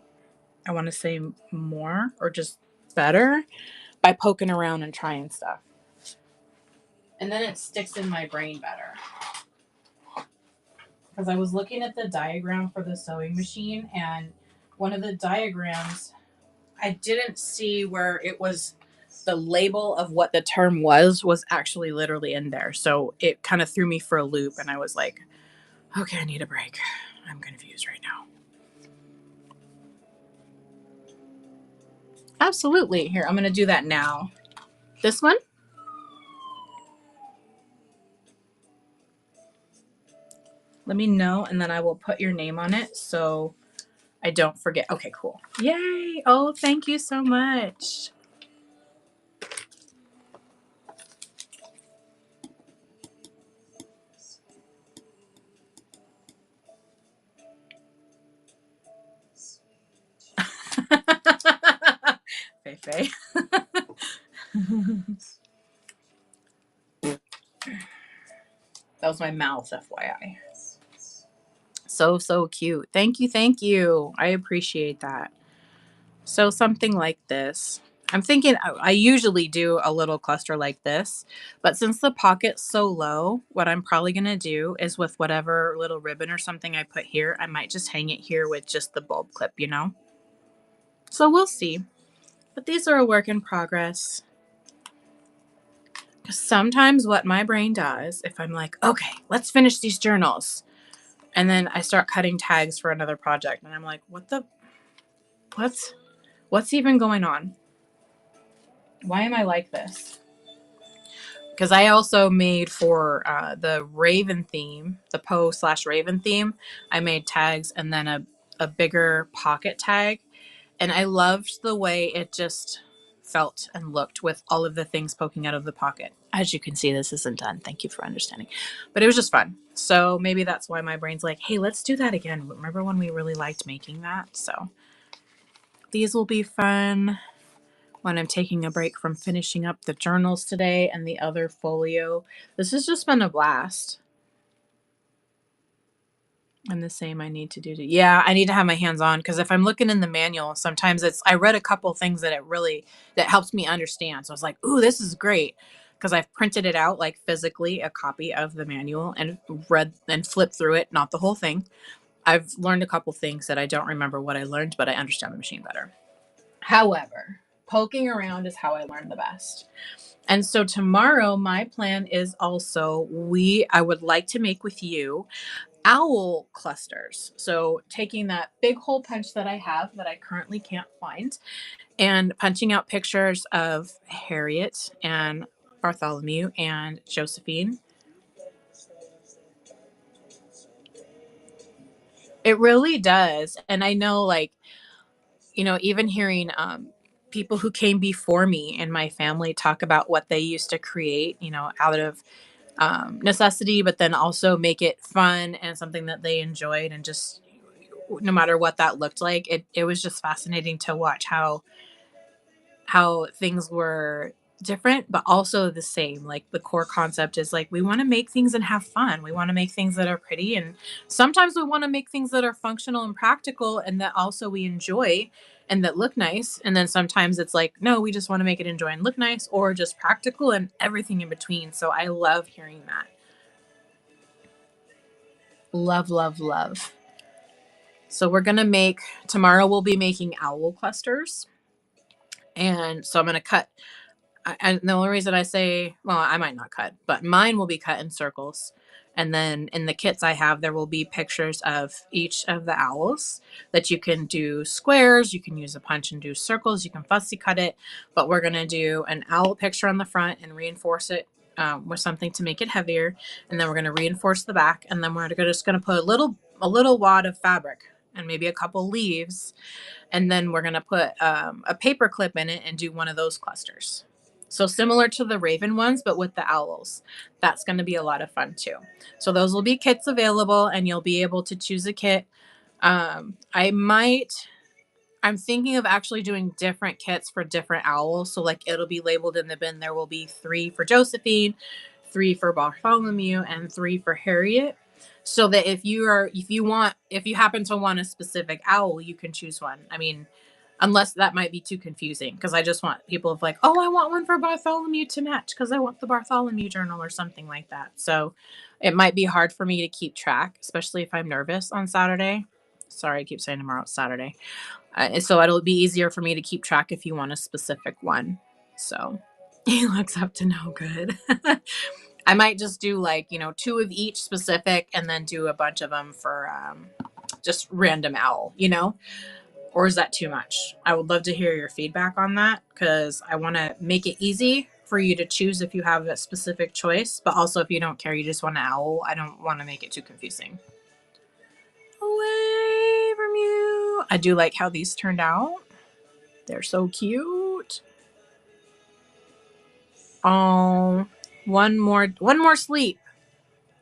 I want to say more or just better by poking around and trying stuff. And then it sticks in my brain better. Because I was looking at the diagram for the sewing machine, and one of the diagrams, I didn't see where it was the label of what the term was actually literally in there. So it kind of threw me for a loop, and I was like, okay, I need a break. I'm confused right now. Absolutely. Here, I'm going to do that now. This one? Let me know, and then I will put your name on it so I don't forget. Okay, cool. Yay. Oh, thank you so much. Fei Fei. That was my mouth, FYI. So cute. Thank you, thank you. I appreciate that. So something like this. I'm thinking I usually do a little cluster like this, but since the pocket's so low, what I'm probably gonna do is with whatever little ribbon or something I put here, I might just hang it here with just the bulb clip, you know? So we'll see. But these are a work in progress. Because sometimes what my brain does, if I'm like, okay, let's finish these journals, and then I start cutting tags for another project, and I'm like, what's even going on? Why am I like this? Because I also made for the Raven theme, the Poe/Raven theme, I made tags and then a bigger pocket tag. And I loved the way it just felt and looked with all of the things poking out of the pocket. As you can see, this isn't done. Thank you for understanding. But it was just fun. So maybe that's why my brain's like, hey, let's do that again. Remember when we really liked making that? So these will be fun when I'm taking a break from finishing up the journals today and the other folio. This has just been a blast. I'm the same. I need to do. Yeah, I need to have my hands on because if I'm looking in the manual, sometimes I read a couple things that helps me understand. So I was like, ooh, this is great because I've printed it out like physically a copy of the manual and read and flipped through it, not the whole thing. I've learned a couple things that I don't remember what I learned, but I understand the machine better. However, poking around is how I learn the best. And so tomorrow, my plan is also I would like to make with you owl clusters. So taking that big hole punch that I have that I currently can't find and punching out pictures of Harriet and Bartholomew and Josephine. It really does. And I know, like, even hearing people who came before me in my family talk about what they used to create, out of necessity, but then also make it fun and something that they enjoyed, and just no matter what that looked like, it was just fascinating to watch how things were different but also the same. Like the core concept is like we want to make things and have fun. We want to make things that are pretty, and sometimes we want to make things that are functional and practical and that also we enjoy and that look nice. And then sometimes it's like, no, we just want to make it enjoy and look nice, or just practical and everything in between. So I love hearing that. Love, love, love. So we're going to make tomorrow we'll be making owl clusters. And so I'm going to cut. And the only reason I say, well, I might not cut, but mine will be cut in circles. And then in the kits I have, there will be pictures of each of the owls that you can do squares. You can use a punch and do circles. You can fussy cut it. But we're going to do an owl picture on the front and reinforce it with something to make it heavier. And then we're going to reinforce the back. And then we're just going to put a little wad of fabric and maybe a couple leaves. And then we're going to put a paper clip in it and do one of those clusters. So similar to the Raven ones, but with the owls. That's going to be a lot of fun too. So those will be kits available and you'll be able to choose a kit. I'm thinking of actually doing different kits for different owls. So like it'll be labeled in the bin. There will be 3 for Josephine, 3 for Bartholomew, and 3 for Harriet. So that if you happen to want a specific owl, you can choose one. I mean, unless that might be too confusing, because I just want people of like, oh, I want one for Bartholomew to match because I want the Bartholomew journal or something like that. So it might be hard for me to keep track, especially if I'm nervous on Saturday. Sorry, I keep saying tomorrow. It's Saturday. So it'll be easier for me to keep track if you want a specific one. So he looks up to no good. I might just do like, 2 of each specific and then do a bunch of them for just random owl, Or is that too much? I would love to hear your feedback on that because I want to make it easy for you to choose if you have a specific choice, but also if you don't care, you just want an owl, I don't want to make it too confusing. Away from you. I do like how these turned out. They're so cute. Oh, one more sleep.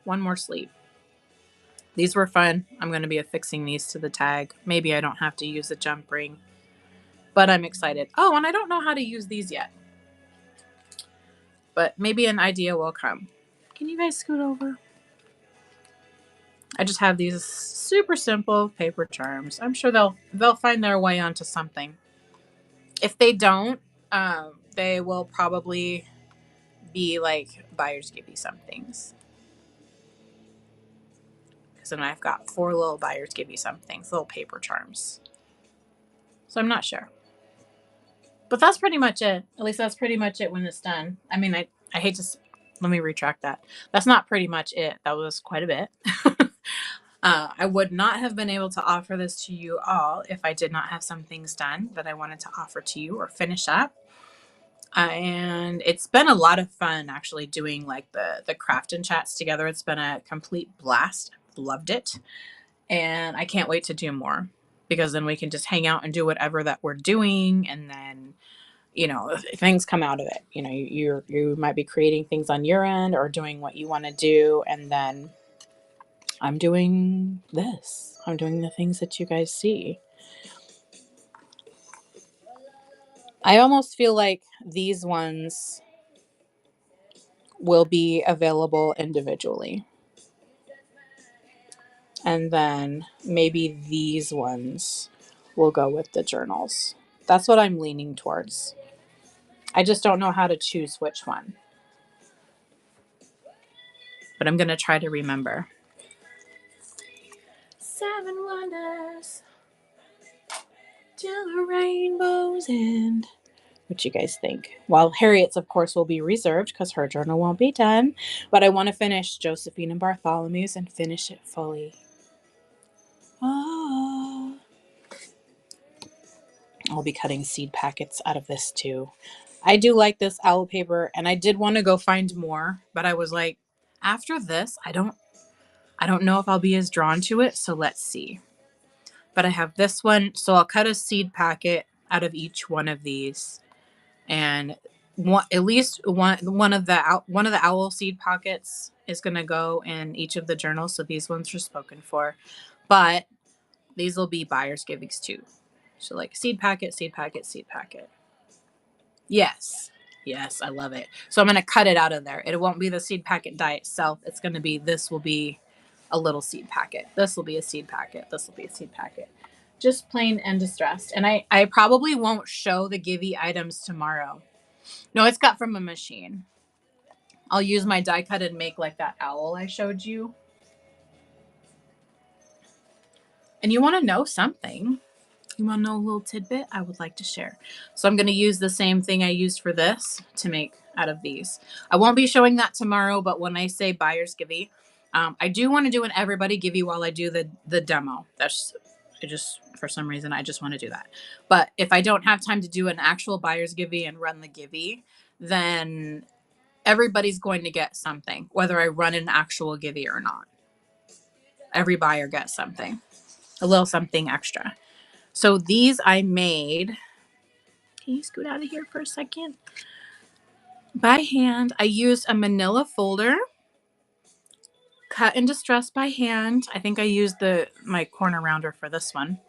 One more sleep. These were fun. I'm going to be affixing these to the tag. Maybe I don't have to use a jump ring, but I'm excited. Oh, and I don't know how to use these yet, but maybe an idea will come. Can you guys scoot over? I just have these super simple paper charms. I'm sure they'll find their way onto something. If they don't, they will probably be like buyers give you some things. Because then I've got 4 little buyers give you some things, little paper charms. So I'm not sure. But that's pretty much it. At least that's pretty much it when it's done. I mean, I hate to, let me retract that. That's not pretty much it. That was quite a bit. I would not have been able to offer this to you all if I did not have some things done that I wanted to offer to you or finish up. And it's been a lot of fun actually doing like the craft and chats together. It's been a complete blast. Loved it. And I can't wait to do more because then we can just hang out and do whatever that we're doing. And then, things come out of it. You might be creating things on your end or doing what you want to do. And then I'm doing this. I'm doing the things that you guys see. I almost feel like these ones will be available individually. And then maybe these ones will go with the journals. That's what I'm leaning towards. I just don't know how to choose which one. But I'm going to try to remember. 7 wonders till the rainbow's end. What you guys think? Well, Harriet's, of course, will be reserved because her journal won't be done. But I want to finish Josephine and Bartholomew's and finish it fully. Oh. I'll be cutting seed packets out of this too. I do like this owl paper, and I did want to go find more, but I was like, after this, I don't know if I'll be as drawn to it, so let's see. But I have this one, so I'll cut a seed packet out of each one of these, and at least one of the owl seed pockets is going to go in each of the journals, so these ones are spoken for, but these will be buyer's givings too. So like seed packet, seed packet, seed packet. Yes, I love it. So I'm going to cut it out of there. It won't be the seed packet die itself. It's going to be, this will be a little seed packet. This will be a seed packet. This will be a seed packet. Just plain and distressed. And I probably won't show the Givey items tomorrow. No, it's got from a machine. I'll use my die cut and make like that owl I showed you. And you want to know something? You want to know a little tidbit I would like to share? So I'm going to use the same thing I used for this to make out of these. I won't be showing that tomorrow, but when I say buyer's Givey, I do want to do an everybody Givey while I do the demo. For some reason, I just want to do that. But if I don't have time to do an actual buyer's Givey and run the Givey, then everybody's going to get something, whether I run an actual Givey or not. Every buyer gets something, a little something extra. So these I made. Can you scoot out of here for a second? By hand. I used a manila folder, cut and distressed by hand. I think I used my corner rounder for this one.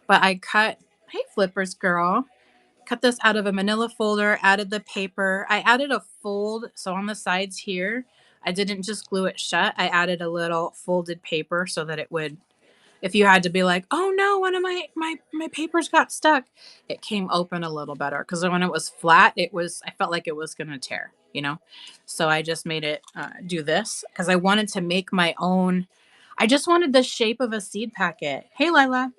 But I cut, hey Flippers girl, cut this out of a manila folder, added the paper. I added a fold, so on the sides here, I didn't just glue it shut. I added a little folded paper so that it would, if you had to be like, oh no, one of my papers got stuck, it came open a little better. Because when it was flat, I felt like it was going to tear, So I just made it do this because I wanted to make my own. I just wanted the shape of a seed packet. Hey, Lila.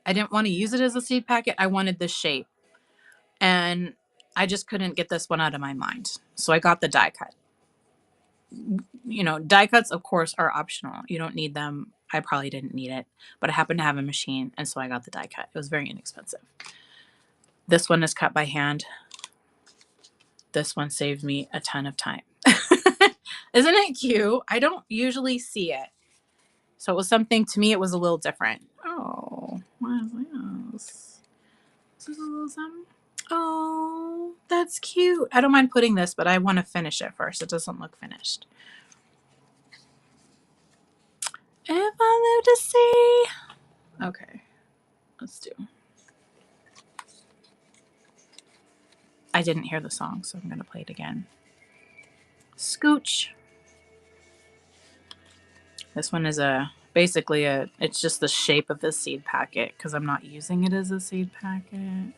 I didn't want to use it as a seed packet. I wanted the shape. And I just couldn't get this one out of my mind. So I got the die cut. You know, die cuts, of course, are optional. You don't need them. I probably didn't need it, but I happened to have a machine, and so I got the die cut. It was very inexpensive. This one is cut by hand. This one saved me a ton of time. Isn't it cute? I don't usually see it. So it was something, to me, it was a little different. Oh, what is this? Is this a little something? Oh, that's cute. I don't mind putting this, but I want to finish it first. It doesn't look finished. If I live to see. Okay, let's do. I didn't hear the song, so I'm going to play it again. Scooch. This one is basically it's just the shape of the seed packet because I'm not using it as a seed packet.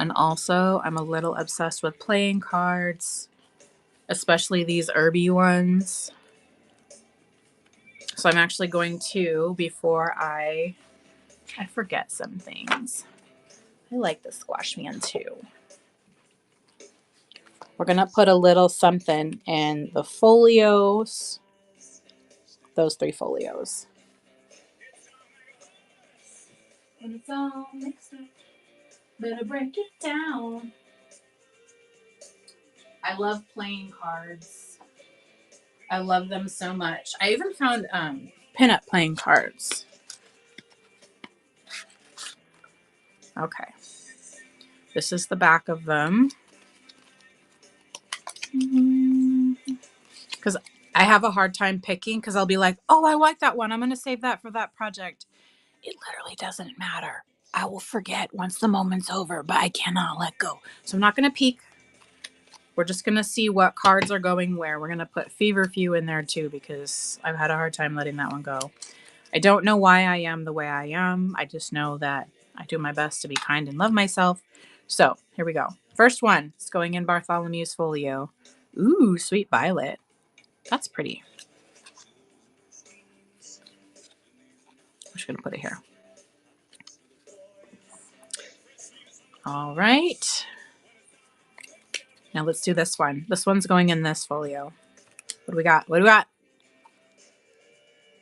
And also, I'm a little obsessed with playing cards, especially these herby ones. So I'm actually going to, before I forget some things. I like the Squash Man too. We're going to put a little something in the folios. Those 3 folios. When it's all mixed up, better break it down. I love playing cards. I love them so much. I even found pinup playing cards. Okay. This is the back of them. Because I have a hard time picking because I'll be like, oh, I like that one. I'm going to save that for that project. It literally doesn't matter. I will forget once the moment's over, but I cannot let go. So I'm not going to peek. We're just going to see what cards are going where. We're going to put Feverfew in there too because I've had a hard time letting that one go. I don't know why I am the way I am. I just know that I do my best to be kind and love myself. So here we go. First one is going in Bartholomew's folio. Ooh, Sweet Violet. That's pretty. I'm just going to put it here. All right. Now let's do this one. This one's going in this folio. What do we got? What do we got?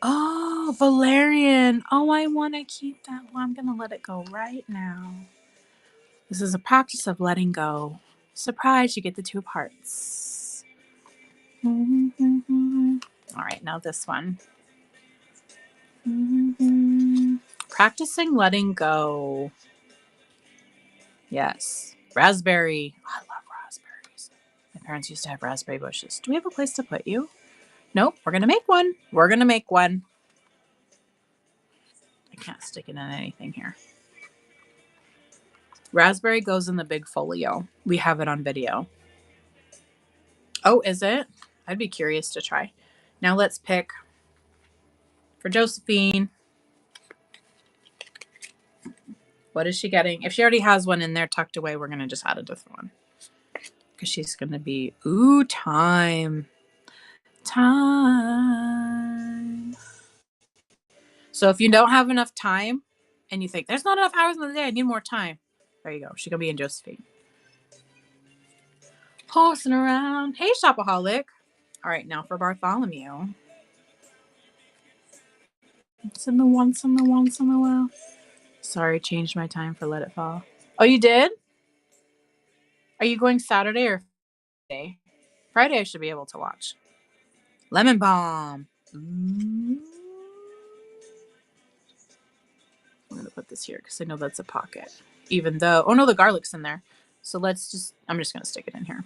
Oh, Valerian. Oh, I want to keep that one. I'm going to let it go right now. This is a practice of letting go. Surprise, you get the 2 parts. All right, now this one. Practicing letting go. Yes. Raspberry. I love raspberries. My parents used to have raspberry bushes. Do we have a place to put you? Nope. We're going to make one. We're going to make one. I can't stick it in anything here. Raspberry goes in the big folio. We have it on video. Oh, is it? I'd be curious to try. Now let's pick for Josephine. What is she getting? If she already has one in there tucked away, we're going to just add a different one. Because she's going to be, ooh, time. Time. So if you don't have enough time and you think, there's not enough hours in the day, I need more time. There you go. She's going to be in Josephine. Horsing around. Hey, Shopaholic. All right, now for Bartholomew. It's in the once in a while. Sorry, changed my time for Let It Fall. Oh, you did? Are you going Saturday or Friday? Friday I should be able to watch. Lemon Balm. I'm going to put this here because I know that's a pocket. Even though, oh no, the garlic's in there. So I'm just going to stick it in here.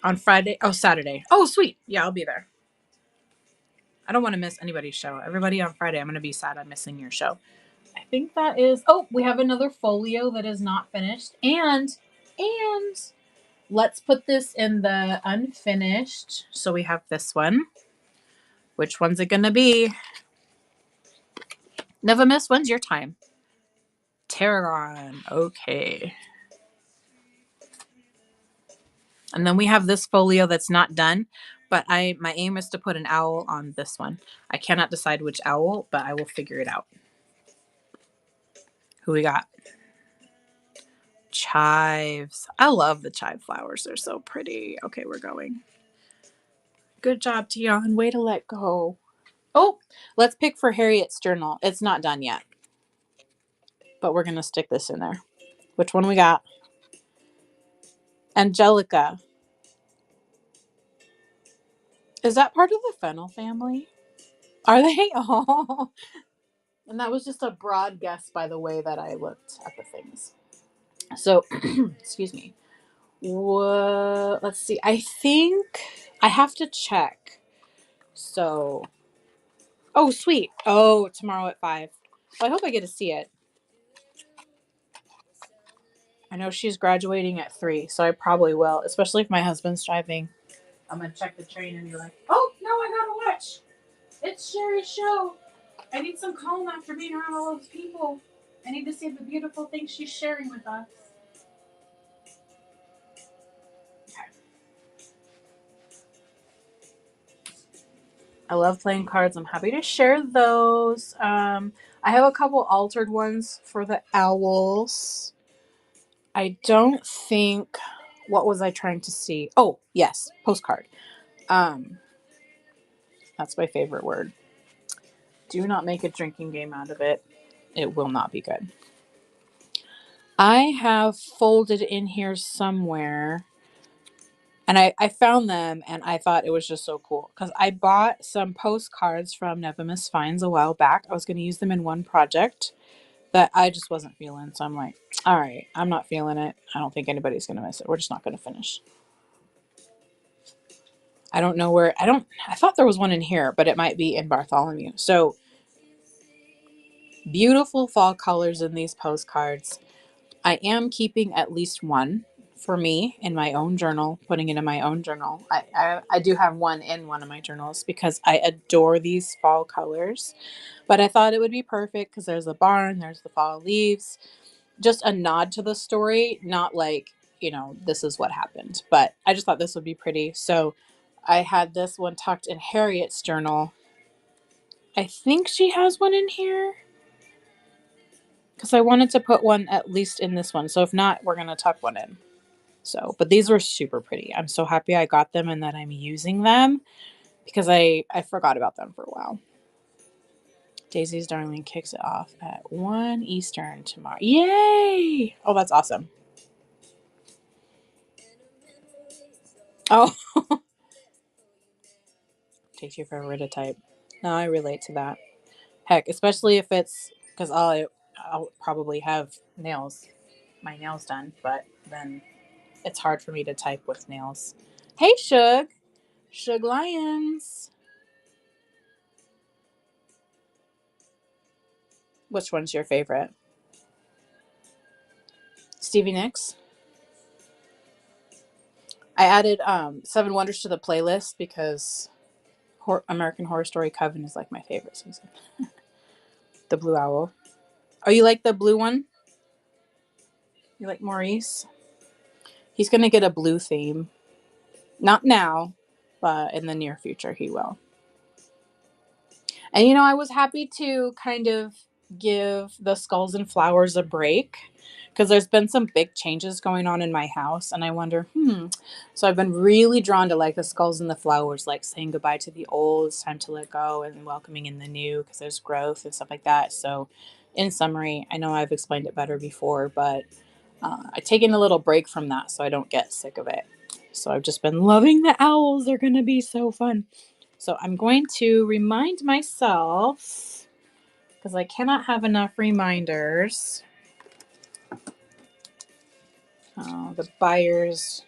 On Friday. Oh, Saturday. Oh, sweet. Yeah, I'll be there. I don't want to miss anybody's show. Everybody on Friday, I'm going to be sad I'm missing your show. I think that is, oh, we have another folio that is not finished. And let's put this in the unfinished. So we have this one. Which one's it going to be? Never miss. When's your time? Tarragon. Okay. And then we have this folio that's not done, but my aim is to put an owl on this one. I cannot decide which owl, but I will figure it out. Who we got? Chives. I love the chive flowers. They're so pretty. Okay, we're going. Good job, Tion. Way to let go. Oh, let's pick for Harriet's journal. It's not done yet, but we're going to stick this in there. Which one we got? Angelica. Is that part of the fennel family? Are they? Oh. And that was just a broad guess by the way that I looked at the things. So, excuse me. Let's see. I think I have to check. So, oh, sweet. Oh, tomorrow at 5. Well, I hope I get to see it. I know she's graduating at 3, so I probably will, especially if my husband's driving. I'm going to check the train and be like, oh, no, I got to watch. It's Sherry's show. I need some calm after being around all those people. I need to see the beautiful things she's sharing with us. Okay. I love playing cards. I'm happy to share those. I have a couple altered ones for the owls. I don't think. What was I trying to see? Oh, yes, postcard. That's my favorite word. Do not make a drinking game out of it. It will not be good. I have folded in here somewhere, and I found them, and I thought it was just so cool because I bought some postcards from Nevermiss Finds a while back. I was going to use them in one project that I just wasn't feeling, so I'm like, all right, I'm not feeling it. I don't think anybody's going to miss it. We're just not going to finish. I don't know where. I thought there was one in here, but it might be in Bartholomew. So beautiful fall colors in these postcards. I am keeping at least one for me in my own journal, putting it in my own journal. I do have one in one of my journals because I adore these fall colors. But I thought it would be perfect because there's the barn, there's the fall leaves. Just a nod to the story, not like, this is what happened. But I just thought this would be pretty. So I had this one tucked in Harriet's journal. I think she has one in here because I wanted to put one at least in this one. So if not, we're going to tuck one in. So, but these were super pretty. I'm so happy I got them and that I'm using them because I forgot about them for a while. Daisy's Darling kicks it off at 1 Eastern tomorrow. Yay! Oh, that's awesome. Oh. Takes you forever to type. No, I relate to that. Heck, especially if it's because I'll probably have my nails done, but then it's hard for me to type with nails. Hey, Shug Lions. Which one's your favorite? Stevie Nicks. I added Seven Wonders to the playlist because American Horror Story Coven is like my favorite season. The Blue Owl. Oh, you like the blue one? You like Maurice? He's gonna get a blue theme. Not now, but in the near future he will. And I was happy to kind of give the Skulls and Flowers a break because there's been some big changes going on in my house, and I wonder, So I've been really drawn to like the Skulls and the Flowers, like saying goodbye to the old, it's time to let go, and welcoming in the new because there's growth and stuff like that. So, in summary, I know I've explained it better before, but I've taken a little break from that so I don't get sick of it. So I've just been loving the owls. They're going to be so fun. So I'm going to remind myself because I cannot have enough reminders. The buyers.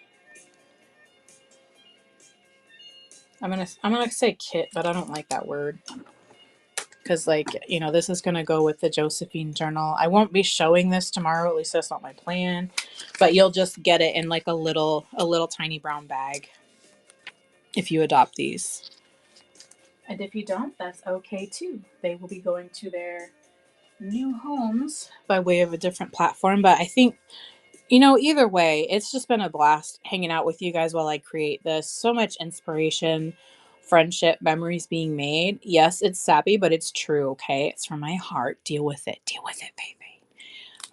I'm gonna say kit, but I don't like that word because this is gonna go with the Josephine journal. I won't be showing this tomorrow. At least that's not my plan. But you'll just get it in like a little tiny brown bag if you adopt these. And if you don't, that's okay too. They will be going to their new homes by way of a different platform. But I think, either way, it's just been a blast hanging out with you guys while I create this. So much inspiration, friendship, memories being made. Yes, it's sappy, but it's true, okay? It's from my heart. Deal with it. Deal with it, baby.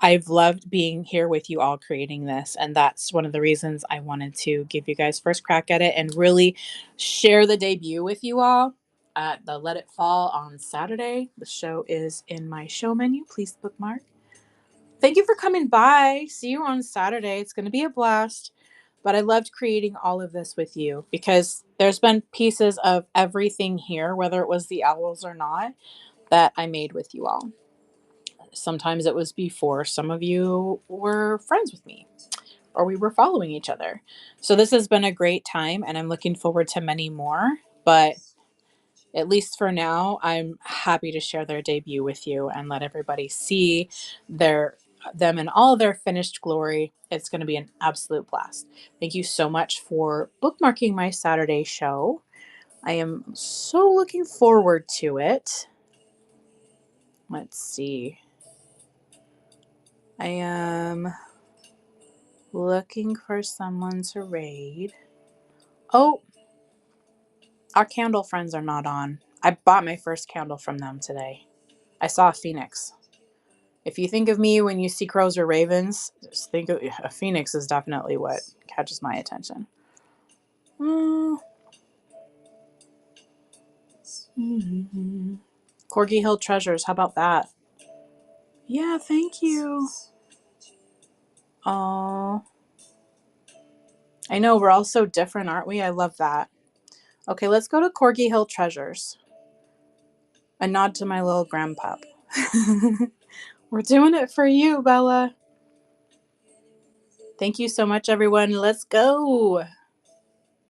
I've loved being here with you all creating this, and that's one of the reasons I wanted to give you guys first crack at it and really share the debut with you all at the Let It Fall on Saturday. The show is in my show menu. Please bookmark. Thank you for coming by. See you on Saturday. It's going to be a blast. But I loved creating all of this with you because there's been pieces of everything here, whether it was the owls or not, that I made with you all. Sometimes it was before some of you were friends with me or we were following each other. So this has been a great time and I'm looking forward to many more. But at least for now, I'm happy to share their debut with you and let everybody see them in all their finished glory. It's going to be an absolute blast. Thank you so much for bookmarking my Saturday show. I am so looking forward to it. Let's see. I am looking for someone to raid. Oh, our candle friends are not on. I bought my first candle from them today. I saw a phoenix. If you think of me when you see crows or ravens, just think of a phoenix is definitely what catches my attention. Mm-hmm. Corgi Hill Treasures, how about that? Yeah, thank you. Oh, I know we're all so different, aren't we? I love that. Okay, let's go to Corgi Hill Treasures. A nod to my little grandpup. We're doing it for you, Bella. Thank you so much, everyone. Let's go.